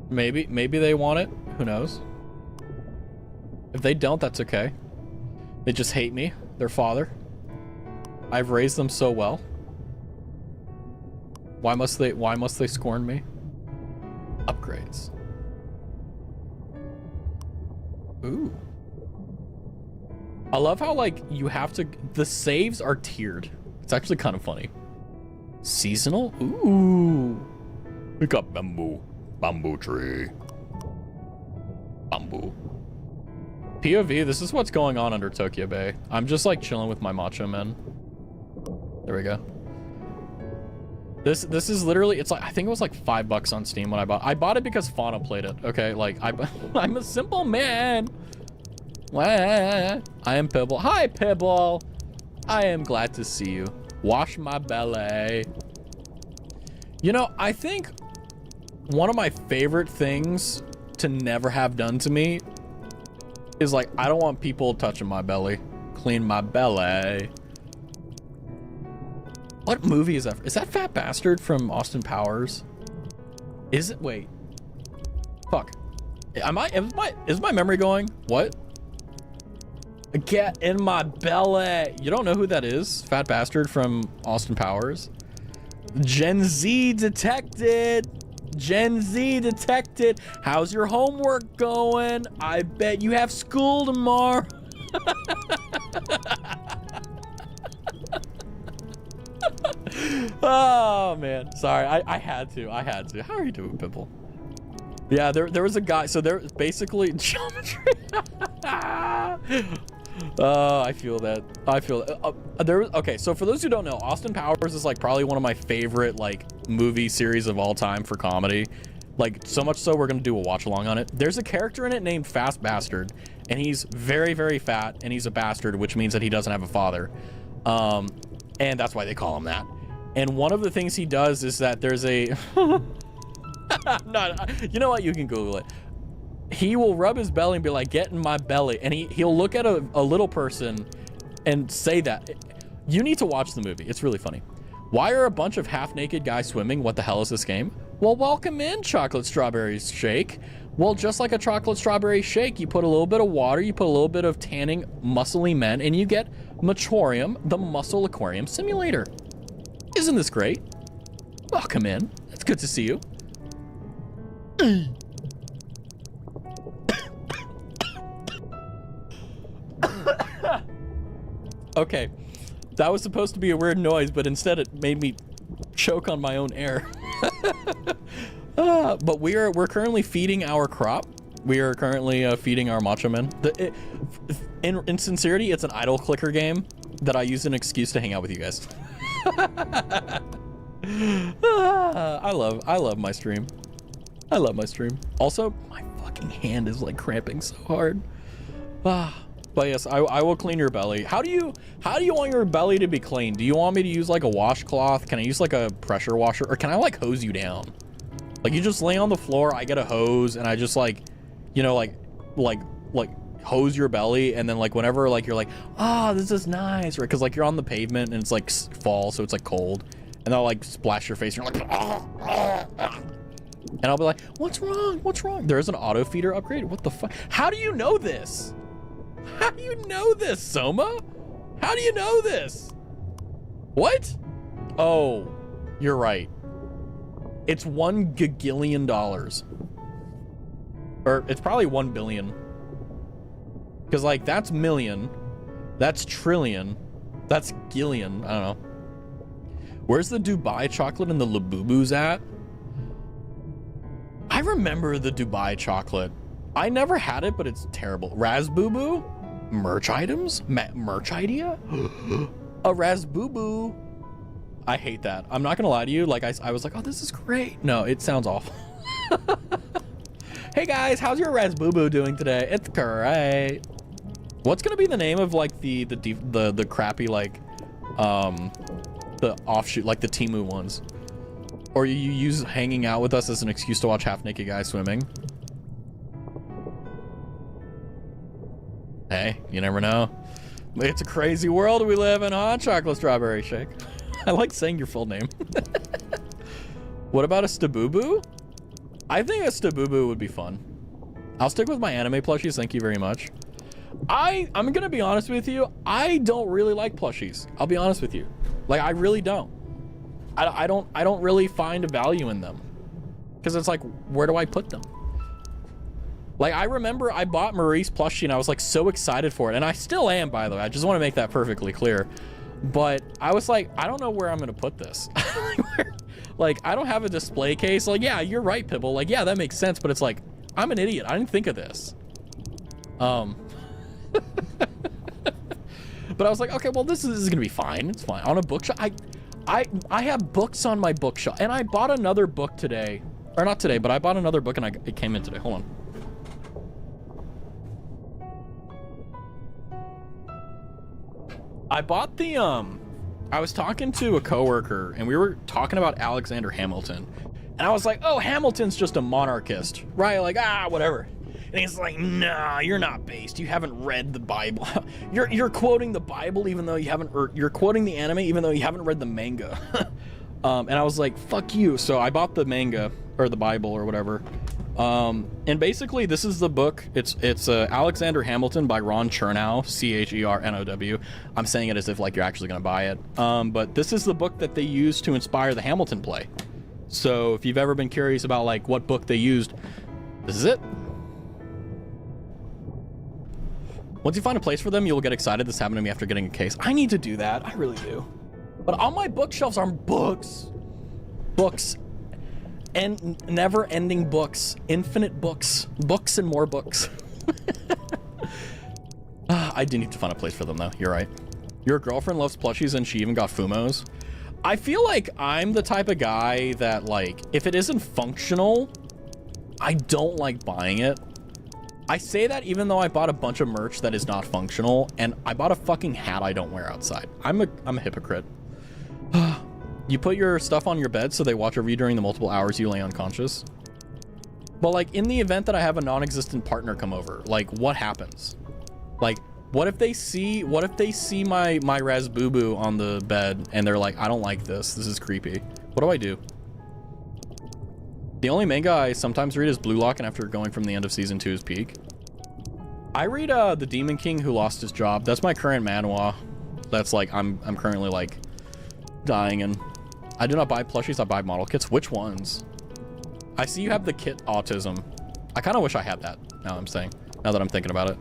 Speaker 1: Maybe they want it. Who knows? If they don't, that's okay. They just hate me, their father. I've raised them so well. Why must they scorn me? Upgrades. Ooh. I love how like you have to, the saves are tiered. It's actually kind of funny. Seasonal? Ooh. We got bamboo. Bamboo tree. Bamboo. POV, this is what's going on under Tokyo Bay. I'm just like chilling with my macho men. There we go. This is literally, it's like, I think it was like $5 on Steam when I bought. I bought it because Fauna played it. Okay, like I'm a simple man. I am Pibble. Hi, Pibble. I am glad to see you. Wash my belly. You know, I think one of my favorite things to never have done to me is like, I don't want people touching my belly. Clean my belly. What movie is that? Is that Fat Bastard from Austin Powers? Is it? Wait. Fuck. Is my memory going? What? Get in my belly. You don't know who that is? Fat bastard from Austin Powers. Gen Z detected. Gen Z detected. How's your homework going? I bet you have school tomorrow. Oh man, sorry. I had to. How are you doing, Pimple? Yeah, there was a guy. So there basically geometry. I feel that. Okay, so for those who don't know, Austin Powers is like probably one of my favorite like movie series of all time for comedy. Like so much so we're gonna do a watch along on it. There's a character in it named Fast Bastard, and he's very, very fat, and he's a bastard, which means that he doesn't have a father. And that's why they call him that. And one of the things he does is that there's a no, you know what? You can Google it. He will rub his belly and be like, "Get in my belly," and he'll look at a little person and say that. You need to watch the movie. It's really funny. Why are a bunch of half-naked guys swimming? What the hell is this game? Well, welcome in, chocolate strawberry shake. Well, just like a chocolate strawberry shake, you put a little bit of water, you put a little bit of tanning muscly men, and you get Machorium, the muscle aquarium simulator. Isn't this great? Welcome in. It's good to see you. Okay, that was supposed to be a weird noise, but instead it made me choke on my own air. But we're currently feeding our crop. We are currently feeding our macho men. In sincerity, it's an idle clicker game that I use as an excuse to hang out with you guys. I love my stream. I love my stream. Also, my fucking hand is like cramping so hard. But yes, I will clean your belly. How do you want your belly to be clean? Do you want me to use like a washcloth? Can I use like a pressure washer, or can I like hose you down? Like you just lay on the floor, I get a hose, and I just like, you know, like hose your belly, and then like whenever like you're like, oh, this is nice, right? Because like you're on the pavement and it's like fall, so it's like cold, and I'll like splash your face, and you're like, and I'll be like, what's wrong? What's wrong? There's an auto feeder upgrade. What the fuck? How do you know this? How do you know this, Soma? How do you know this? What? Oh, you're right. It's $1 gagillion. Or it's probably 1 billion. Because like that's million, that's trillion, that's gillion. I don't know. Where's the Dubai chocolate and the Labubus at? I remember the Dubai chocolate. I never had it, but it's terrible. Razbubu? Merch items? Merch idea? A Razbubu. I hate that. I'm not gonna lie to you. Like I was like, oh, this is great. No, it sounds awful. Hey guys, how's your Razbubu doing today? It's great. What's gonna be the name of like the crappy like the offshoot, like the Temu ones? Or you use hanging out with us as an excuse to watch half-naked guys swimming? Hey, you never know. It's a crazy world we live in, huh? Chocolate strawberry shake. I like saying your full name. What about a Stabubu? I think a Stabubu would be fun. I'll stick with my anime plushies, thank you very much. I'm gonna be honest with you, I don't really like plushies. I'll be honest with you. Like, I really don't. I don't really find a value in them. Because it's like, where do I put them? Like, I remember I bought Maurice plushie and I was like so excited for it. And I still am, by the way. I just want to make that perfectly clear. But I was like, I don't know where I'm going to put this. Like, I don't have a display case. Like, yeah, you're right, Pibble. Like, yeah, that makes sense. But it's like, I'm an idiot. I didn't think of this. But I was like, okay, well, this is going to be fine. It's fine. On a bookshelf, I have books on my bookshelf. And I bought another book today. Or not today, but I bought another book and it came in today. Hold on. I bought the, I was talking to a coworker and we were talking about Alexander Hamilton. And I was like, oh, Hamilton's just a monarchist, right? Like, whatever. And he's like, nah, you're not based. You haven't read the Bible. You're quoting the Bible even though you haven't, or you're quoting the anime even though you haven't read the manga. And I was like, fuck you. So I bought the manga or the Bible or whatever. And basically this is the book. It's Alexander Hamilton by Ron Chernow, Chernow. I'm saying it as if like you're actually gonna buy it. But this is the book that they used to inspire the Hamilton play. So if you've ever been curious about like what book they used, this is it. Once you find a place for them, you'll get excited. This happened to me after getting a case. I need to do that. I really do. But on my bookshelves are books. Books. And never-ending books. Infinite books. Books and more books. I do need to find a place for them, though. You're right. Your girlfriend loves plushies and she even got Fumos. I feel like I'm the type of guy that, like, if it isn't functional, I don't like buying it. I say that even though I bought a bunch of merch that is not functional, and I bought a fucking hat I don't wear outside. I'm a hypocrite. You put your stuff on your bed so they watch over you during the multiple hours you lay unconscious. But like in the event that I have a non-existent partner come over, like what happens? Like what if they see my Raz Boo Boo on the bed and they're like, I don't like this. This is creepy. What do I do? The only manga I sometimes read is Blue Lock, and after going from the end of season 2's peak. I read The Demon King Who Lost His Job. That's my current manhwa. That's like I'm currently like dying in. I do not buy plushies, I buy model kits. Which ones? I see you have the kit autism. I kind of wish I had that, now that I'm thinking about it.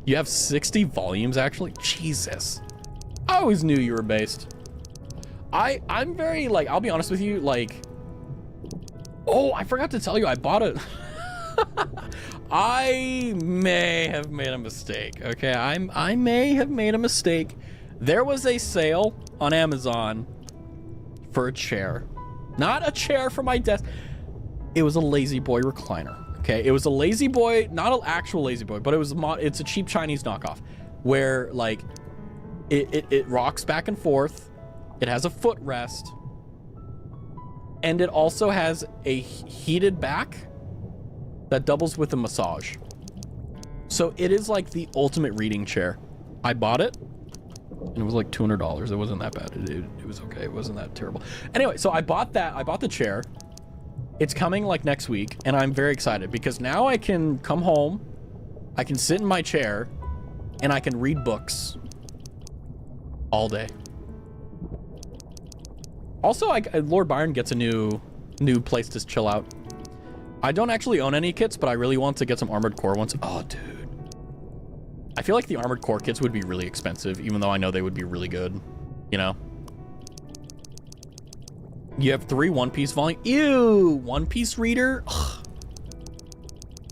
Speaker 1: You have 60 volumes actually? Jesus. I always knew you were based. I'm very like, I'll be honest with you, like, oh, I forgot to tell you, I bought it. I may have made a mistake. Okay, I may have made a mistake. There was a sale on Amazon for a chair. Not a chair for my desk. It was a Lazy Boy recliner. Okay, it was a Lazy Boy, not an actual Lazy Boy, but it's a cheap Chinese knockoff where like it rocks back and forth. It has a footrest, and it also has a heated back that doubles with a massage. So it is like the ultimate reading chair. I bought it, and it was like $200. It wasn't that bad. It was okay. It wasn't that terrible. Anyway, so I bought that. I bought the chair. It's coming like next week, and I'm very excited because now I can come home, I can sit in my chair, and I can read books all day. Also, Lord Byron gets a new place to chill out. I don't actually own any kits, but I really want to get some Armored Core ones. Oh, dude. I feel like the Armored Core kits would be really expensive, even though I know they would be really good, you know? You have 3 One Piece volumes. Ew, One Piece reader? Ugh.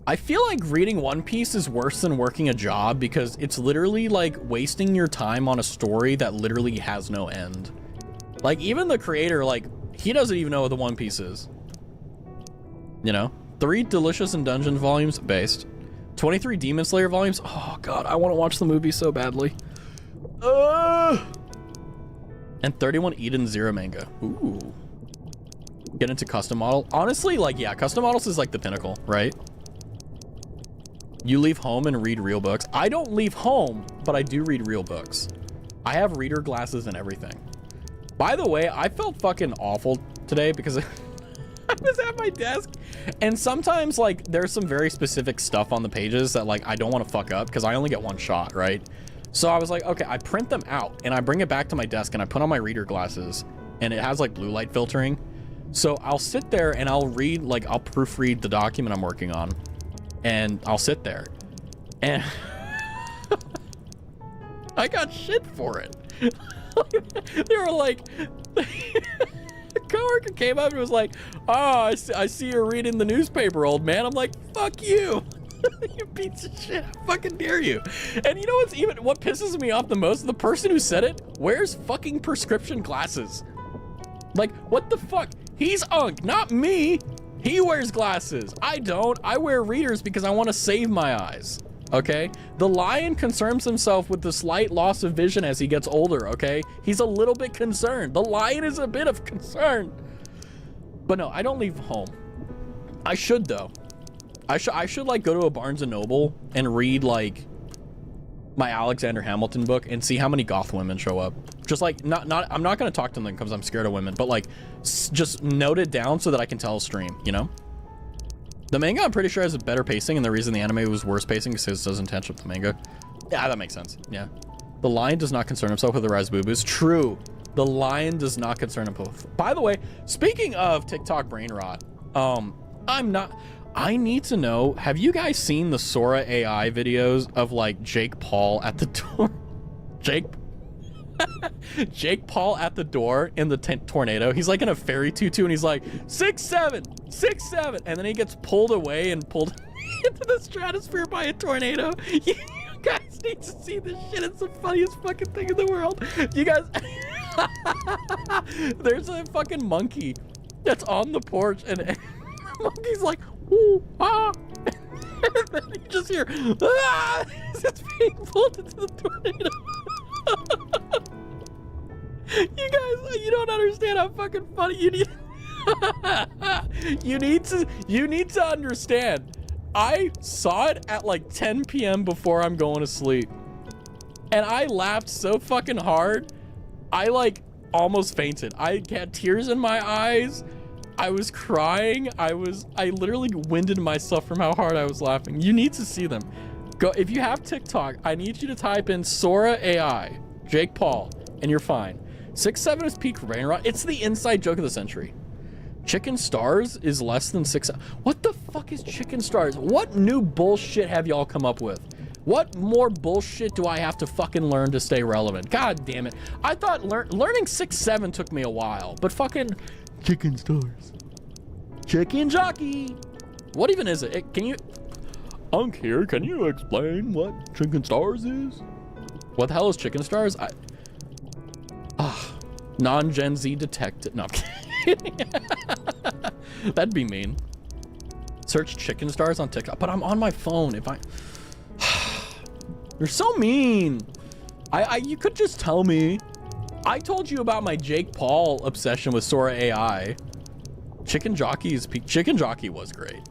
Speaker 1: I feel like reading One Piece is worse than working a job because it's literally like wasting your time on a story that literally has no end. Like, even the creator, like, he doesn't even know what the One Piece is. You know? 3 Delicious in Dungeon volumes, based. 23 Demon Slayer volumes. Oh, God, I want to watch the movie so badly. And 31 Eden Zero manga. Ooh. Get into custom model. Honestly, like, yeah, custom models is like the pinnacle, right? You leave home and read real books. I don't leave home, but I do read real books. I have reader glasses and everything. By the way, I felt fucking awful today because I was at my desk, and sometimes like there's some very specific stuff on the pages that like I don't want to fuck up because I only get one shot, right? So I was like, okay, I print them out and I bring it back to my desk and I put on my reader glasses, and it has like blue light filtering. So I'll sit there and I'll read, like I'll proofread the document I'm working on, and I'll sit there and I got shit for it. They were like, a coworker came up and was like, oh, I see you're reading the newspaper, old man. I'm like, fuck you. You piece of shit. How fucking dare you? And you know what pisses me off the most? The person who said it wears fucking prescription glasses. Like, what the fuck? He's Unk, not me. He wears glasses. I don't. I wear readers because I want to save my eyes. Okay, the lion concerns himself with the slight loss of vision as he gets older. Okay, he's a little bit concerned. The lion is a bit of concern. But no, I don't leave home. I should though. I should like go to a Barnes and Noble and read like my Alexander Hamilton book and see how many goth women show up. Just like, I'm not gonna talk to them because I'm scared of women, but like, just note it down so that I can tell a stream, you know? The manga, I'm pretty sure, has a better pacing, and the reason the anime was worse pacing is because it doesn't catch up the manga. Yeah, that makes sense. Yeah. The lion does not concern himself with the rise boobas. True. The lion does not concern himself. By the way, speaking of TikTok brain rot, I need to know, have you guys seen the Sora AI videos of like Jake Paul at the door? Jake Paul at the door in the tornado. He's like in a fairy tutu and he's like 6'7", 6'7", and then he gets pulled away and pulled into the stratosphere by a tornado. You guys need to see this shit. It's the funniest fucking thing in the world. You guys, there's a fucking monkey that's on the porch and the monkey's like, ooh, ah. And then you just hear, ah, it's being pulled into the tornado. You guys, you don't understand how fucking funny you need. you need to understand. I saw it at like 10 p.m. before I'm going to sleep, and I laughed so fucking hard, I like almost fainted. I had tears in my eyes. I was crying. I literally winded myself from how hard I was laughing. You need to see them. Go, if you have TikTok, I need you to type in Sora AI, Jake Paul, and you're fine. 6'7" is peak brain rot. It's the inside joke of the century. Chicken stars is less than 6. What the fuck is chicken stars? What new bullshit have y'all come up with? What more bullshit do I have to fucking learn to stay relevant? God damn it. I thought learning 6'7" took me a while, but fucking chicken stars. Chicken jockey. What even is it? Can you... Unk here, can you explain what chicken stars is? What the hell is chicken stars? Non-Gen Z detective. No, I'm kidding. That'd be mean. Search chicken stars on TikTok, but I'm on my phone. If I... You're so mean. You could just tell me. I told you about my Jake Paul obsession with Sora AI. Chicken Jockey was great.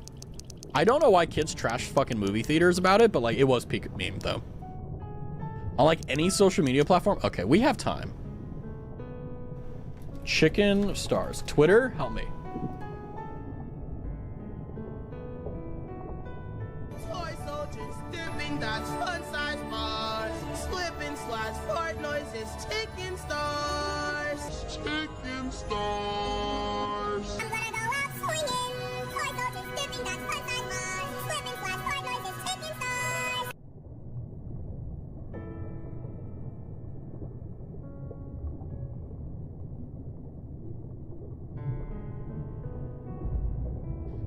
Speaker 1: I don't know why kids trash fucking movie theaters about it, but like it was peak meme though. On like any social media platform. Okay, we have time. Chicken stars. Twitter, help me.
Speaker 3: Toy soldiers dipping dots, fun size bars, slipping slides, fart noises, chicken stars.
Speaker 2: Chicken stars.
Speaker 4: I'm gonna go out swinging. Toy soldiers dipping dots, fun size bars, slipping slides, fart noises, chicken stars.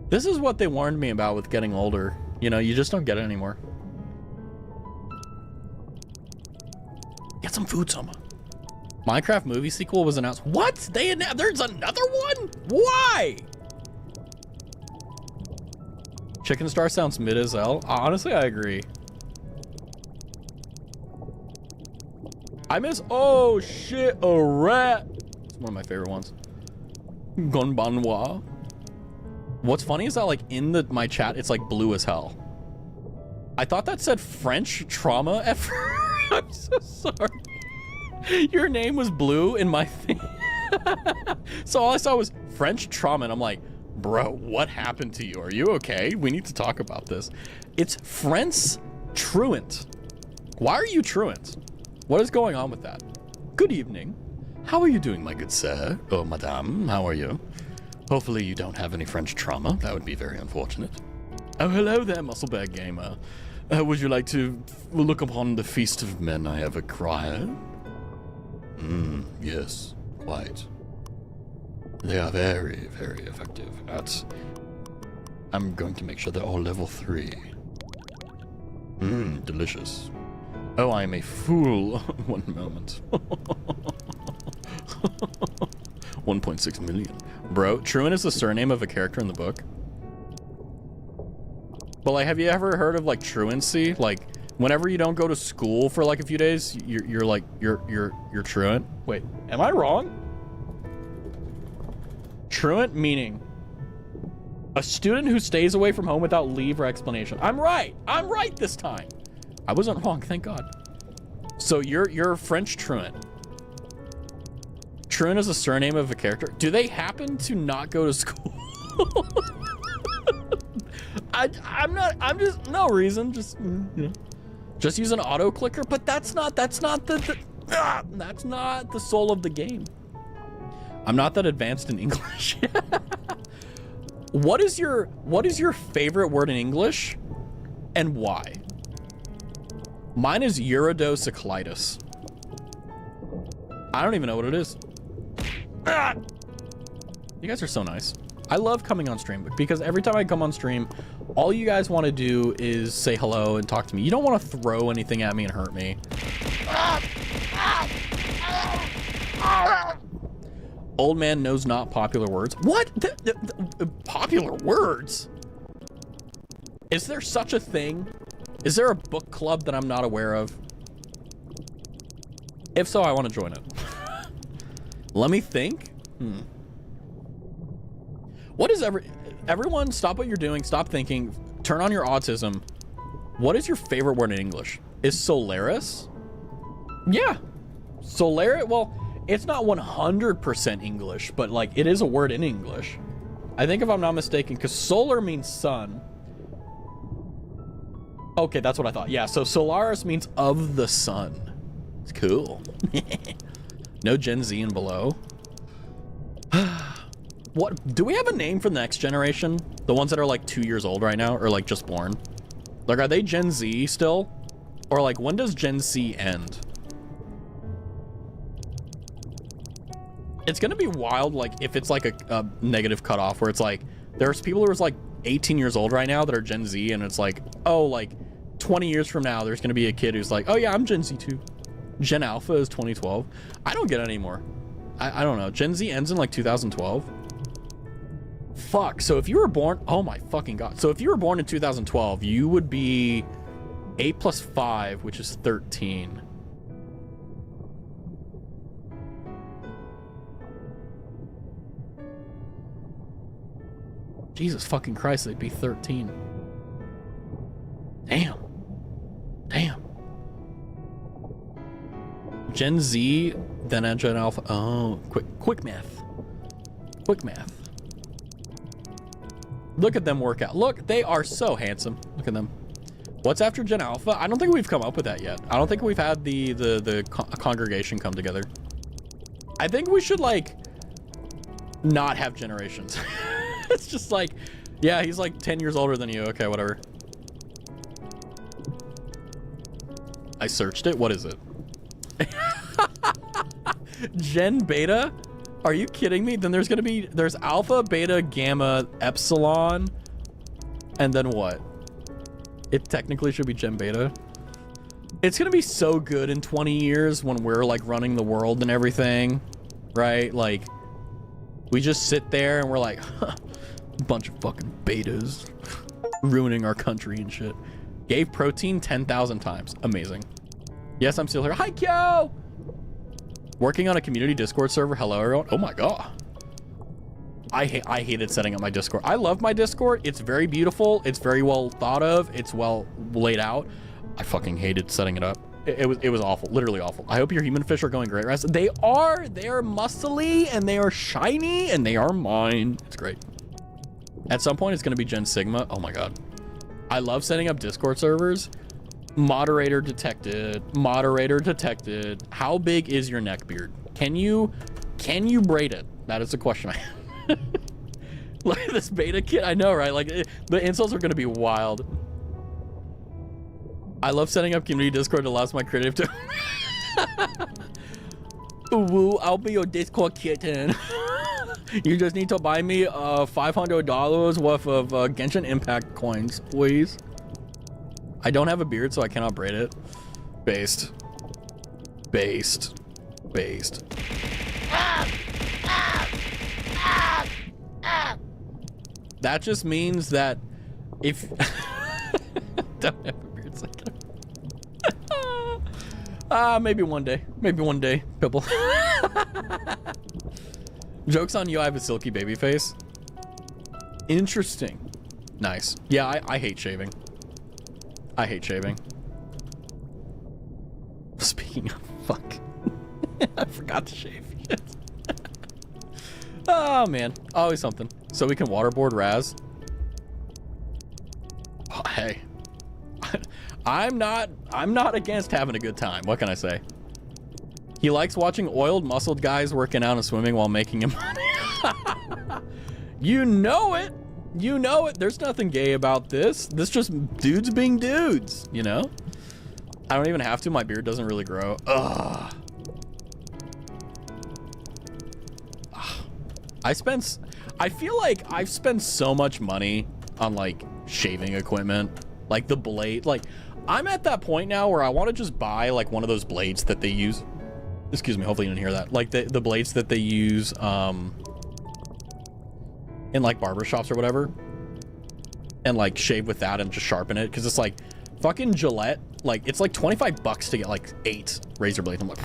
Speaker 1: This is what they warned me about with getting older. You know, you just don't get it anymore. Get some food, Soma. Minecraft movie sequel was announced. What? There's another one? Why? Chicken Star sounds mid as hell. Honestly, I agree. I miss, oh shit, a rat. It's one of my favorite ones. Gonbanwa. What's funny is that like in my chat, it's like blue as hell. I thought that said French trauma at first. I'm so sorry. Your name was blue in my thing. So all I saw was French trauma and I'm like, bro, what happened to you? Are you okay? We need to talk about this. It's French truant. Why are you truant? What is going on with that? Good evening. How are you doing, my good sir? Oh, madame, how are you? Hopefully you don't have any French trauma. That would be very unfortunate. Oh, hello there, Musclebear Gamer. Would you like to look upon the feast of men I have acquired? Yes, quite. They are very, very effective at... I'm going to make sure they're all level 3. Delicious. Oh, I am a fool. One moment. 1.6 million. Bro, Truant is the surname of a character in the book. But like, have you ever heard of like truancy? Like, whenever you don't go to school for like a few days, you're truant. Wait, am I wrong? Truant meaning a student who stays away from home without leave or explanation. I'm right. I'm right this time. I wasn't wrong, thank God. So you're French truant. Truan is a surname of a character. Do they happen to not go to school? I'm just, no reason. Just, you know, just use an auto clicker, but that's not that's not the soul of the game. I'm not that advanced in English. What is your favorite word in English and why? Mine is uridocyclitis. I don't even know what it is. You guys are so nice. I love coming on stream because every time I come on stream, all you guys want to do is say hello and talk to me. You don't want to throw anything at me and hurt me. Old man knows not popular words. What? Popular words? Is there such a thing? Is there a book club that I'm not aware of? If so, I want to join it. Let me think. What is everyone stop what you're doing, stop thinking, turn on your autism. What is your favorite word in English? Is Solaris? Yeah. Solaris, well, it's not 100% English, but like it is a word in English. I think if I'm not mistaken, because solar means sun. Okay, that's what I thought. Yeah, so Solaris means of the sun. It's cool. No Gen Z and below. What, do we have a name for the next generation? The ones that are like 2 years old right now, or like just born? Like, are they Gen Z still? Or like, when does Gen Z end? It's gonna be wild, like, if it's like a negative cutoff where it's like, there's people who are like 18 years old right now that are Gen Z, and it's like, oh, like 20 years from now, there's gonna be a kid who's like, oh yeah, I'm Gen Z too. Gen Alpha is 2012. I don't get it anymore. I don't know. Gen Z ends in like 2012. Fuck. So if you were born, oh my fucking God. So if you were born in 2012, you would be 8 plus 5, which is 13. Jesus fucking Christ, they'd be 13. Damn. Damn. Gen Z, then a Gen Alpha. Oh, quick math. Quick math. Look at them work out. Look, they are so handsome. Look at them. What's after Gen Alpha? I don't think we've come up with that yet. I don't think we've had the congregation come together. I think we should like not have generations. It's just like, yeah, he's like 10 years older than you. Okay, whatever. I searched it. What is it? Gen Beta? Are you kidding me? Then there's Alpha, Beta, Gamma, Epsilon, and then what? It technically should be Gen Beta. It's gonna be so good in 20 years when we're like running the world and everything, right? Like, we just sit there and we're like, huh, a bunch of fucking betas ruining our country and shit. Gave protein 10,000 times. Amazing. Yes, I'm still here. Hi, Kyo! Working on a community Discord server. Hello, everyone. Oh my God. I hated setting up my Discord. I love my Discord. It's very beautiful. It's very well thought of. It's well laid out. I fucking hated setting it up. It was awful. Literally awful. I hope your human fish are going great, Raz. They are muscly and they are shiny and they are mine. It's great. At some point, it's going to be Gen Sigma. Oh my God. I love setting up Discord servers. Moderator detected. Moderator detected. How big is your neck beard? Can you braid it? That is the question I have. Look at this beta kid. I know, right? Like, the insults are going to be wild. I love setting up community Discord to allow my creative to... Woo, I'll be your Discord kitten. You just need to buy me $500 worth of Genshin Impact coins, please. I don't have a beard, so I cannot braid it. Based. That just means that if... Don't have a beard, so maybe one day. Maybe one day, Pipple. Joke's on you, I have a silky baby face. Interesting. Nice. Yeah, I hate shaving. I hate shaving. Speaking of fuck. I forgot to shave. Oh man, always something. So we can waterboard Raz. Oh, hey, I'm not against having a good time. What can I say? He likes watching oiled, muscled guys working out and swimming while making him money. You know it. You know it. There's nothing gay about this. This just dudes being dudes, you know? I don't even have to. My beard doesn't really grow. Ugh. I feel like I've spent so much money on like shaving equipment, like the blade. Like I'm at that point now where I want to just buy like one of those blades that they use. Excuse me, hopefully you didn't hear that. Like the blades that they use in like barbershops or whatever, and like shave with that and just sharpen it, because it's like fucking Gillette, like it's like $25 to get like 8 razor blades. I'm like,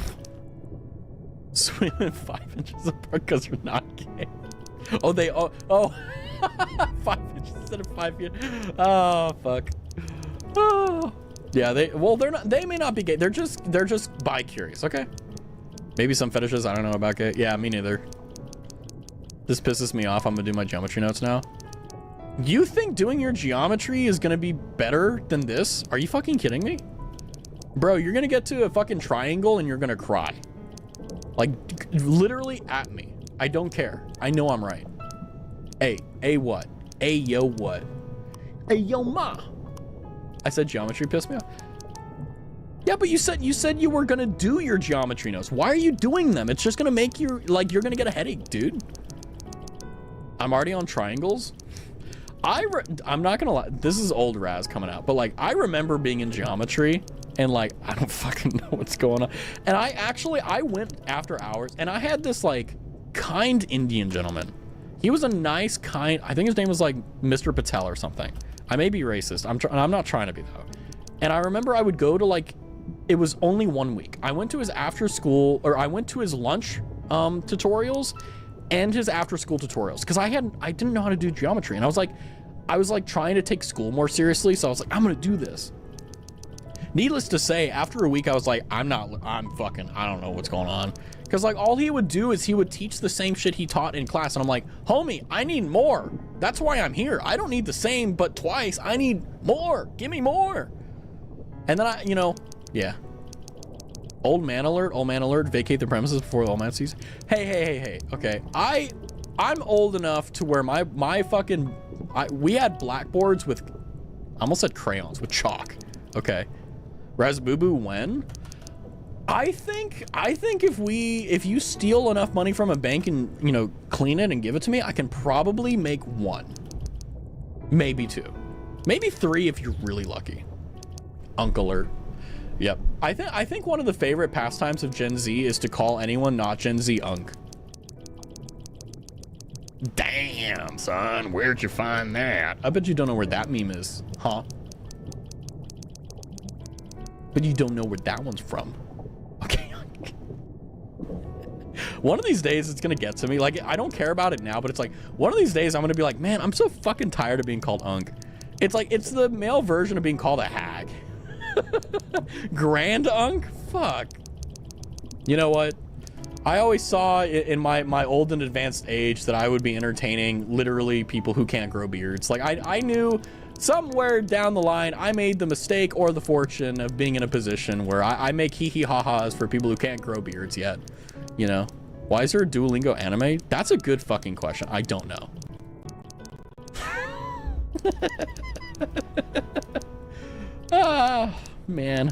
Speaker 1: swimming 5 inches apart because you're not gay. Oh, they 5 inches instead of 5 feet. Oh fuck. Oh yeah, they may not be gay. They're just bi-curious. Okay, maybe some fetishes. I don't know about gay. Yeah, me neither. This pisses me off. I'm gonna do my geometry notes now. You think doing your geometry is gonna be better than this? Are you fucking kidding me? Bro, you're gonna get to a fucking triangle and you're gonna cry. Like, literally at me. I don't care. I know I'm right. A what? A yo what? A yo ma. I said geometry pissed me off. Yeah, but you said you were gonna do your geometry notes. Why are you doing them? It's just gonna make you, like, you're gonna get a headache, dude. I'm already on triangles. I'm not gonna lie, this is old Raz coming out, but like I remember being in geometry and like I don't fucking know what's going on. And I went after hours and I had this like kind Indian gentleman. He was a nice, kind, I think his name was like Mr. Patel or something. I may be racist. I'm not trying to be though. And I remember I would go to like, it was only 1 week. I went to his after school, or I went to his lunch tutorials and his after school tutorials, because I didn't know how to do geometry, and I was like trying to take school more seriously, so I was like, I'm gonna do this. Needless to say, after a week I was like, I don't know what's going on, because like all he would do is he would teach the same shit he taught in class, and I'm like, homie, I need more. That's why I'm here. I don't need the same but twice. I need more. Give me more. And then yeah. Old man alert, vacate the premises before the old man sees. Hey. Okay, I'm old enough to where we had blackboards with, I almost said crayons, with chalk. Okay. Razbubu, when? I think if you steal enough money from a bank and, clean it and give it to me, I can probably make 1. Maybe 2. Maybe 3 if you're really lucky. alert. Yep. I think one of the favorite pastimes of Gen Z is to call anyone not Gen Z unk. Damn, son, where'd you find that? I bet you don't know where that meme is, huh? But you don't know where that one's from. Okay. One of these days it's gonna get to me. Like, I don't care about it now, but it's like one of these days I'm gonna be like, man, I'm so fucking tired of being called unk. It's like, it's the male version of being called a hag. Grand unk? Fuck. You know what? I always saw in my old and advanced age that I would be entertaining literally people who can't grow beards. Like, I knew somewhere down the line I made the mistake or the fortune of being in a position where I make hee ha-has for people who can't grow beards yet. You know? Why is there a Duolingo anime? That's a good fucking question. I don't know. Ah, man.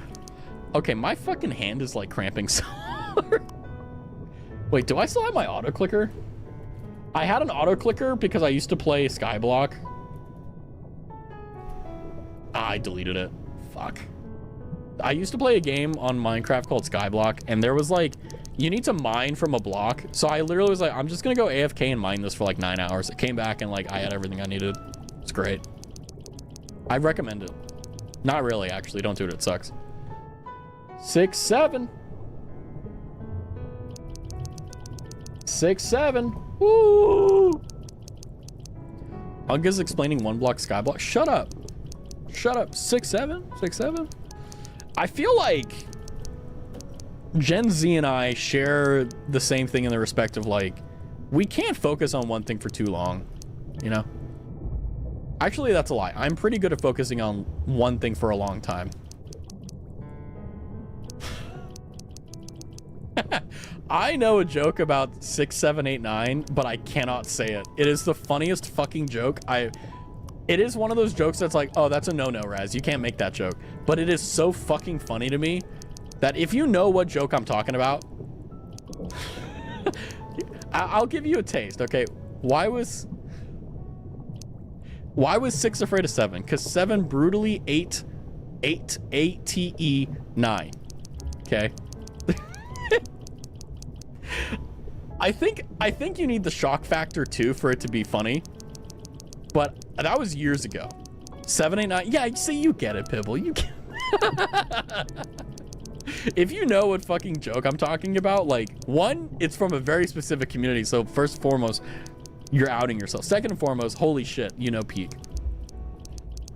Speaker 1: Okay, my fucking hand is like cramping so hard. Wait, do I still have my auto clicker? I had an auto clicker because I used to play Skyblock. I deleted it. Fuck. I used to play a game on Minecraft called Skyblock, and there was like, you need to mine from a block. So I literally was like, I'm just gonna go AFK and mine this for like 9 hours. It came back and like I had everything I needed. It's great. I recommend it. Not really, actually. Don't do it. It sucks. 6, 7. 6, 7. Woo! Unk is explaining one block Skyblock. Shut up. Shut up. 6, 7. 6, 7. I feel like Gen Z and I share the same thing in the respect of like we can't focus on one thing for too long, you know? Actually, that's a lie. I'm pretty good at focusing on one thing for a long time. I know a joke about 6, 7, 8, 9, but I cannot say it. It is the funniest fucking joke. It is one of those jokes that's like, oh, that's a no-no, Raz. You can't make that joke. But it is so fucking funny to me that if you know what joke I'm talking about, I'll give you a taste, okay? Why was 6 afraid of 7? Because 7 brutally ate ATE 9. Okay. I think you need the shock factor too for it to be funny. But that was years ago. 7, 8, 9. Yeah, see, you get it, Pibble. You get if you know what fucking joke I'm talking about, like, one, it's from a very specific community. So first and foremost, you're outing yourself. Second and foremost, holy shit, you know peak.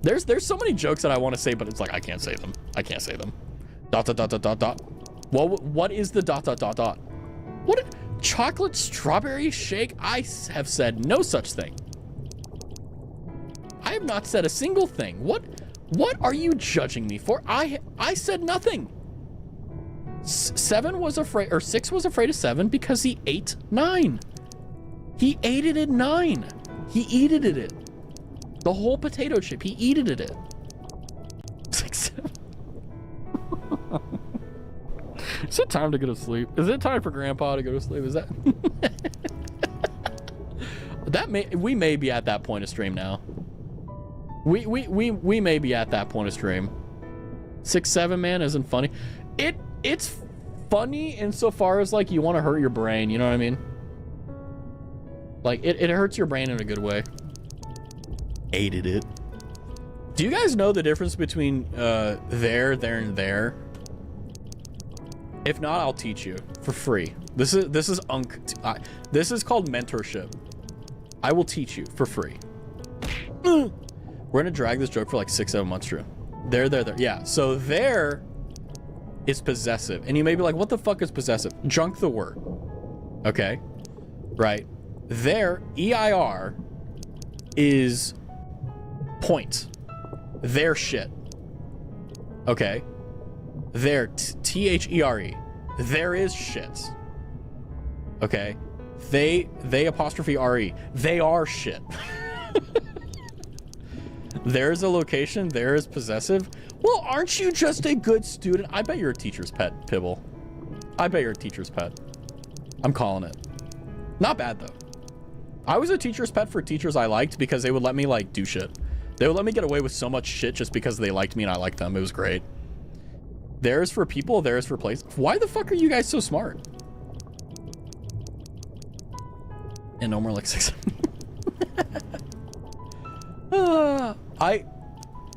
Speaker 1: There's so many jokes that I want to say, but it's like I can't say them. I can't say them. ... Well, what is the ... What? Chocolate strawberry shake? I have said no such thing. I have not said a single thing. What are you judging me for? I said nothing. 7 was afraid, or 6 was afraid of 7 because he ate 9. He ate it at 9. He eated it. The whole potato chip, he eated it. 6, 7. Is it time to go to sleep? Is it time for Grandpa to go to sleep? Is that we may be at that point of stream now. We may be at that point of stream. 6, 7, man, isn't funny. It's funny insofar as like you want to hurt your brain, you know what I mean? Like it hurts your brain in a good way. Aided it. Do you guys know the difference between there, and there? If not, I'll teach you for free. This is this is called mentorship. I will teach you for free. We're gonna drag this joke for like 6, 7 months, Drew. There. Yeah, so there is possessive. And you may be like, what the fuck is possessive? Junk the word. Okay, right. There, EIR, is point. Their shit. Okay. There, THERE. There is shit. Okay. They apostrophe RE. They are shit. There's a location. There is possessive. Well, aren't you just a good student? I bet you're a teacher's pet, Pibble. I bet you're a teacher's pet. I'm calling it. Not bad, though. I was a teacher's pet for teachers I liked because they would let me, like, do shit. They would let me get away with so much shit just because they liked me and I liked them. It was great. There's for people, there's for place. Why the fuck are you guys so smart? And no more like 6.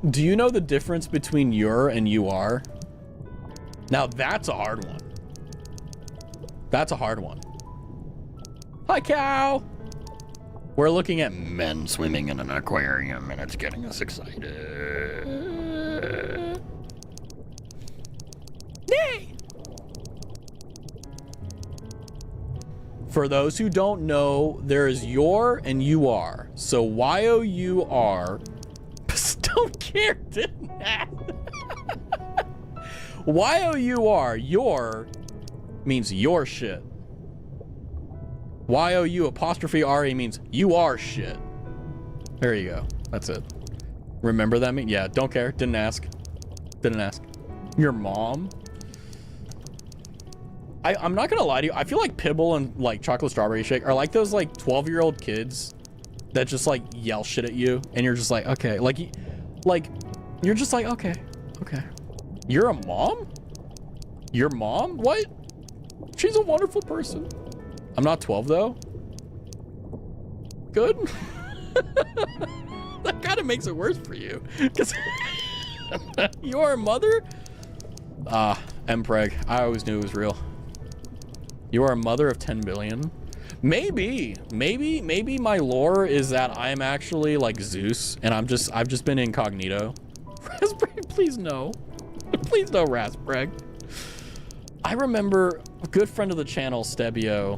Speaker 1: Do you know the difference between your and you are? Now that's a hard one. That's a hard one. Hi, cow. We're looking at men swimming in an aquarium and it's getting us excited. Yay! For those who don't know, there is your and you are. So YOUR. Don't care, didn't that? YOUR, your means your shit. YOU apostrophe RE means you are shit. There you go. That's it. Remember that mean? Yeah, don't care. Didn't ask. Didn't ask. Your mom? I'm not gonna lie to you. I feel like Pibble and like chocolate strawberry shake are like those like 12-year-old kids that just like yell shit at you and you're just like, okay, like you're just like, okay. You're a mom? Your mom? What? She's a wonderful person. I'm not 12 though. Good. That kind of makes it worse for you because you're a mother. Mpreg. I always knew it was real. You are a mother of 10 billion. Maybe my lore is that I'm actually like Zeus and I've just been incognito. Raspberry, please no. Please no, Raspberry. I remember a good friend of the channel, Stebio.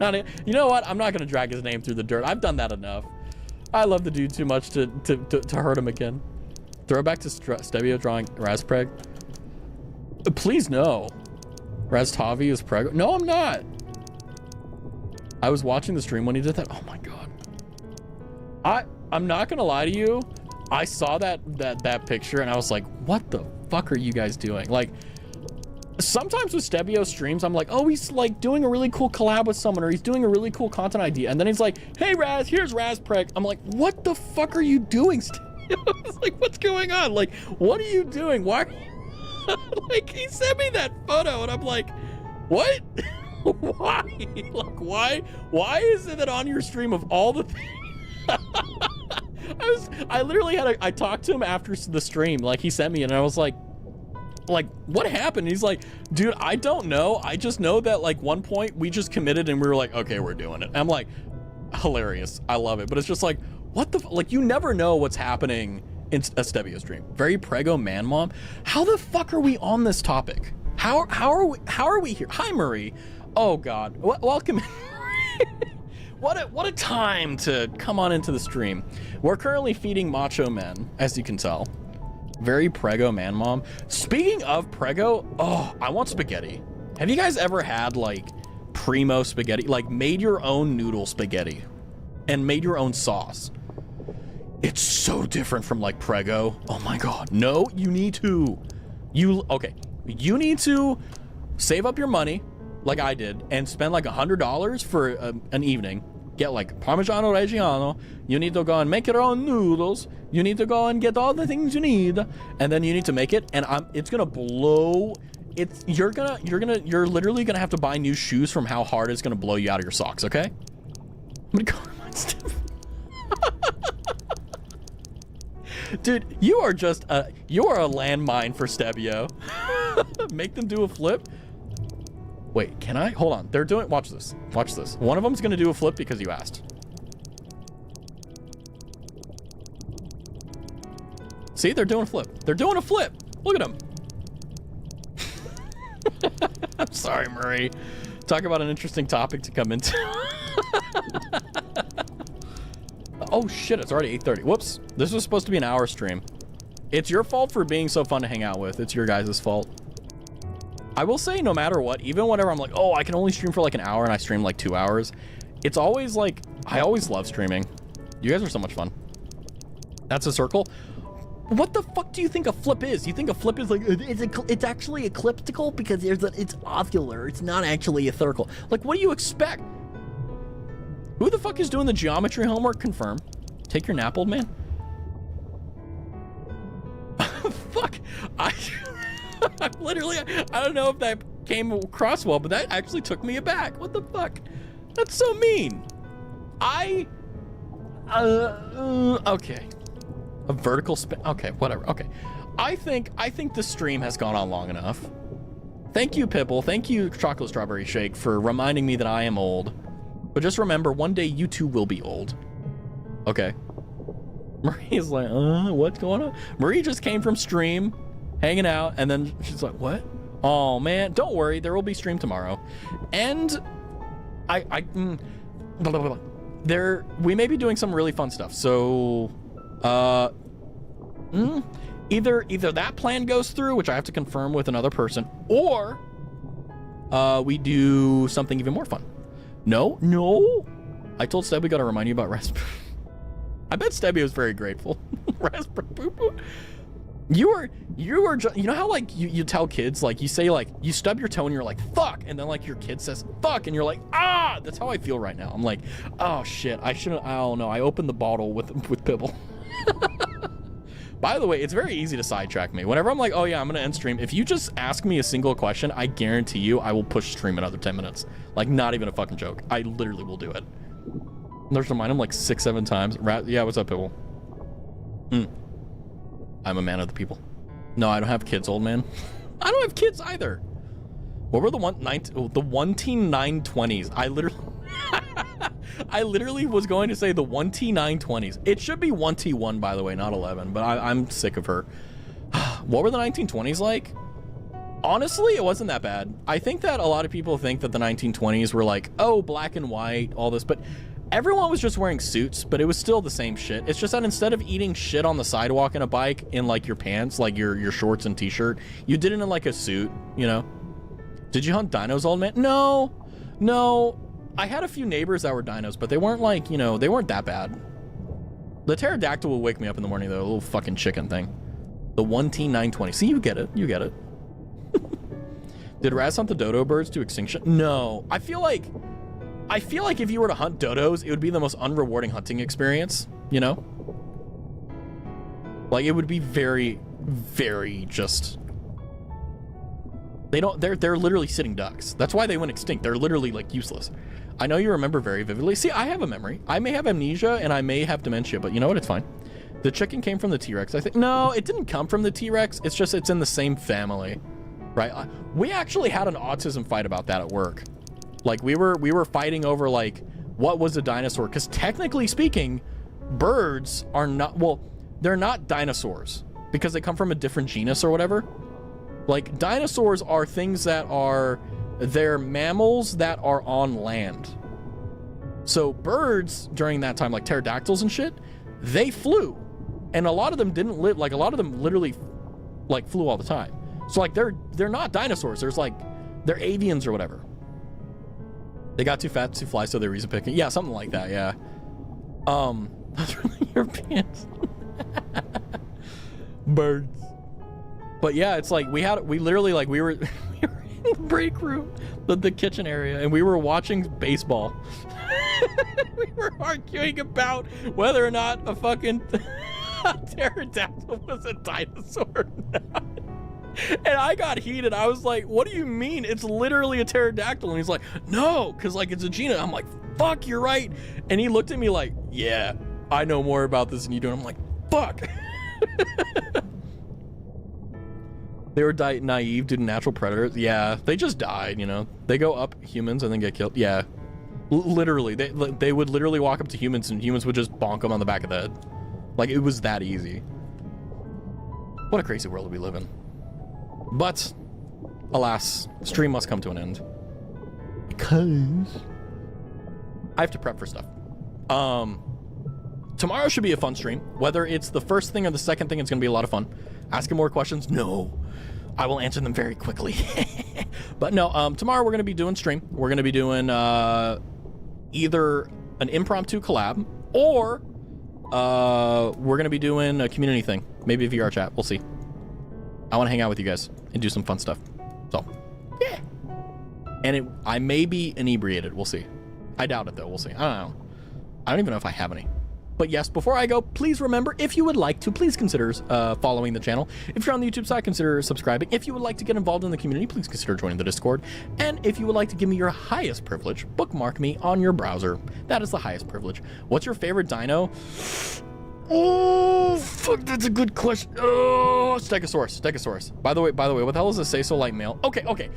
Speaker 1: You know what? I'm not gonna drag his name through the dirt. I've done that enough. I love the dude too much to hurt him again. Throwback to Stebio drawing Razpreg. Please no. Raztavi is prego. No, I'm not. I was watching the stream when he did that. Oh my god. I'm not gonna lie to you. I saw that picture and I was like, what the fuck are you guys doing? Like, sometimes with Stebio streams, I'm like, oh, he's like doing a really cool collab with someone, or he's doing a really cool content idea. And then he's like, hey Raz, here's Razpreg. I'm like, what the fuck are you doing, Stebio? It's like, what's going on? Like, what are you doing? Why? Like, he sent me that photo and I'm like, what? Why? Like, why is it that on your stream of all the things? I literally I talked to him after the stream. Like, he sent me and I was like, what happened? He's like, dude, I don't know. I just know that like one point we just committed and we were like, okay, we're doing it. And I'm like, hilarious. I love it. But it's just like, what the, like, you never know what's happening in a Stebio stream. Very prego man mom. How the fuck are we on this topic? How are we here? Hi, Marie. Oh God, welcome. What a time to come on into the stream. We're currently feeding macho men, as you can tell. Very prego man mom. Speaking of prego, oh, I want spaghetti. Have you guys ever had like primo spaghetti, like made your own noodle spaghetti and made your own sauce? It's so different from like prego. Oh my god. No, you need to. You need to save up your money like I did and spend like $100 for an evening. Get like Parmigiano Reggiano. You need to go and make your own noodles. You need to go and get all the things you need, and then you need to make it. And it's gonna blow. You're literally gonna have to buy new shoes from how hard it's gonna blow you out of your socks. Okay? I'm gonna go remind Steph. Dude, you are a landmine for Stebio. Make them do a flip. Wait, can I? Hold on. They're doing, watch this. Watch this. One of them's gonna do a flip because you asked. See, they're doing a flip. They're doing a flip. Look at them. I'm sorry, Marie. Talk about an interesting topic to come into. Oh shit, it's already 8:30. Whoops. This was supposed to be an hour stream. It's your fault for being so fun to hang out with. It's your guys' fault. I will say, no matter what, even whenever I'm like, oh, I can only stream for like an hour and I stream like 2 hours, it's always like, I always love streaming. You guys are so much fun. That's a circle. What the fuck do you think a flip is? You think a flip is like, it's actually ecliptical because it's ovular. It's not actually a circle. Like, what do you expect? Who the fuck is doing the geometry homework? Confirm. Take your nap, old man. Fuck. I literally, I don't know if that came across well, but that actually took me aback. What the fuck? That's so mean. Okay. A vertical spin. Okay, whatever. Okay. I think the stream has gone on long enough. Thank you, Pipple. Thank you, Chocolate Strawberry Shake, for reminding me that I am old. But just remember, one day you too will be old. Okay. Marie's like, what's going on? Marie just came from stream, hanging out, and then she's like, what? Oh man, don't worry, there will be stream tomorrow. And we may be doing some really fun stuff. So either that plan goes through, which I have to confirm with another person, or we do something even more fun. No. I told Steb we gotta remind you about Raspberry. I bet Stebby was very grateful. Raspberry poo poo. You are you know how like you tell kids, like you say like you stub your toe and you're like fuck, and then like your kid says fuck and you're like ah. That's how I feel right now. I'm like, oh shit, I shouldn't. I don't know. I opened the bottle with Pibble. By the way, it's very easy to sidetrack me. Whenever I'm like, oh yeah, I'm gonna end stream, if you just ask me a single question, I guarantee you I will push stream another 10 minutes. Like, not even a fucking joke. I literally will do it. There's remind him like 6-7 times. Yeah, what's up, Pibble? I'm a man of the people. No, I don't have kids, old man. I don't have kids either. What were the 1T920s? I literally was going to say the 1T920s. It should be 1T1, by the way, not 11, but I'm sick of her. What were the 1920s like? Honestly, it wasn't that bad. I think that a lot of people think that the 1920s were like, oh, black and white, all this, but everyone was just wearing suits, but it was still the same shit. It's just that instead of eating shit on the sidewalk in a bike in like your pants, like your shorts and t-shirt, you did it in like a suit, you know? Did you hunt dinos, old man? No. I had a few neighbors that were dinos, but they weren't like, you know, they weren't that bad. The pterodactyl will wake me up in the morning, though, a little fucking chicken thing. The 1T920. See, you get it. You get it. Did Raz hunt the dodo birds to extinction? No. I feel like if you were to hunt dodos, it would be the most unrewarding hunting experience, you know? Like, it would be very, very just... They're literally sitting ducks. That's why they went extinct. They're literally, like, useless. I know you remember very vividly. See, I have a memory. I may have amnesia and I may have dementia, but you know what? It's fine. The chicken came from the T-Rex, I think. No, it didn't come from the T-Rex. It's just it's in the same family, right? We actually had an autism fight about that at work. Like, we were fighting over, like, what was a dinosaur? Because technically speaking, birds are not, well, they're not dinosaurs because they come from a different genus or whatever. Like, dinosaurs are things that are, they're mammals that are on land. So birds during that time, like pterodactyls and shit, they flew. And a lot of them didn't live, like a lot of them literally like flew all the time. So like they're not dinosaurs. There's like, they're avians or whatever. They got too fat to fly, so they're reason picking. Yeah, something like that, yeah. That's really your pants. Birds. But yeah, it's like we literally like we were in the break room, the kitchen area, and we were watching baseball. We were arguing about whether or not a fucking pterodactyl was a dinosaur or not. And I got heated. I was like, what do you mean? It's literally a pterodactyl. And he's like, no, because like it's a genus. I'm like, fuck, you're right. And he looked at me like, yeah, I know more about this than you do. And I'm like, fuck. They were naive due to natural predators. Yeah, they just died, you know. They go up humans and then get killed. Yeah. Literally, they would literally walk up to humans and humans would just bonk them on the back of the head. Like, it was that easy. What a crazy world we live in. But, alas, stream must come to an end. Because I have to prep for stuff. Tomorrow should be a fun stream. Whether it's the first thing or the second thing, it's going to be a lot of fun. Asking more questions? No. I will answer them very quickly. But no, tomorrow we're going to be doing stream. We're going to be doing either an impromptu collab or we're going to be doing a community thing. Maybe a VR chat. We'll see. I want to hang out with you guys and do some fun stuff. So, yeah. And I may be inebriated. We'll see. I doubt it, though. We'll see. I don't know. I don't even know if I have any. But yes, before I go, please remember, if you would like to, please consider following the channel. If you're on the YouTube side, consider subscribing. If you would like to get involved in the community, please consider joining the Discord. And if you would like to give me your highest privilege, bookmark me on your browser. That is the highest privilege. What's your favorite dino? Oh, fuck, that's a good question. Oh, Stegosaurus. By the way, what the hell is a say-so-like male? Okay.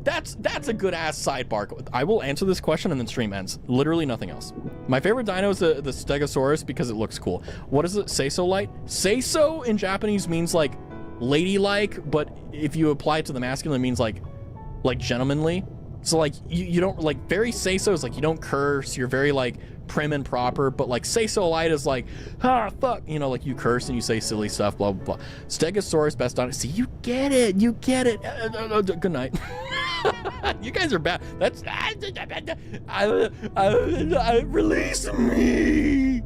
Speaker 1: That's a good ass sidebar. I will answer this question and then stream ends. Literally nothing else. My favorite dino is the Stegosaurus because it looks cool. What is it? Say-so-like? Say-so in Japanese means like ladylike, but if you apply it to the masculine, it means like gentlemanly. So like you don't like, very say-so is like you don't curse. You're very like prim and proper, but like say-so-lite is like, ah, fuck, you know, like you curse and you say silly stuff, blah blah blah. Stegosaurus, best dino. See, you get it. Good night. You guys are bad. That's release me.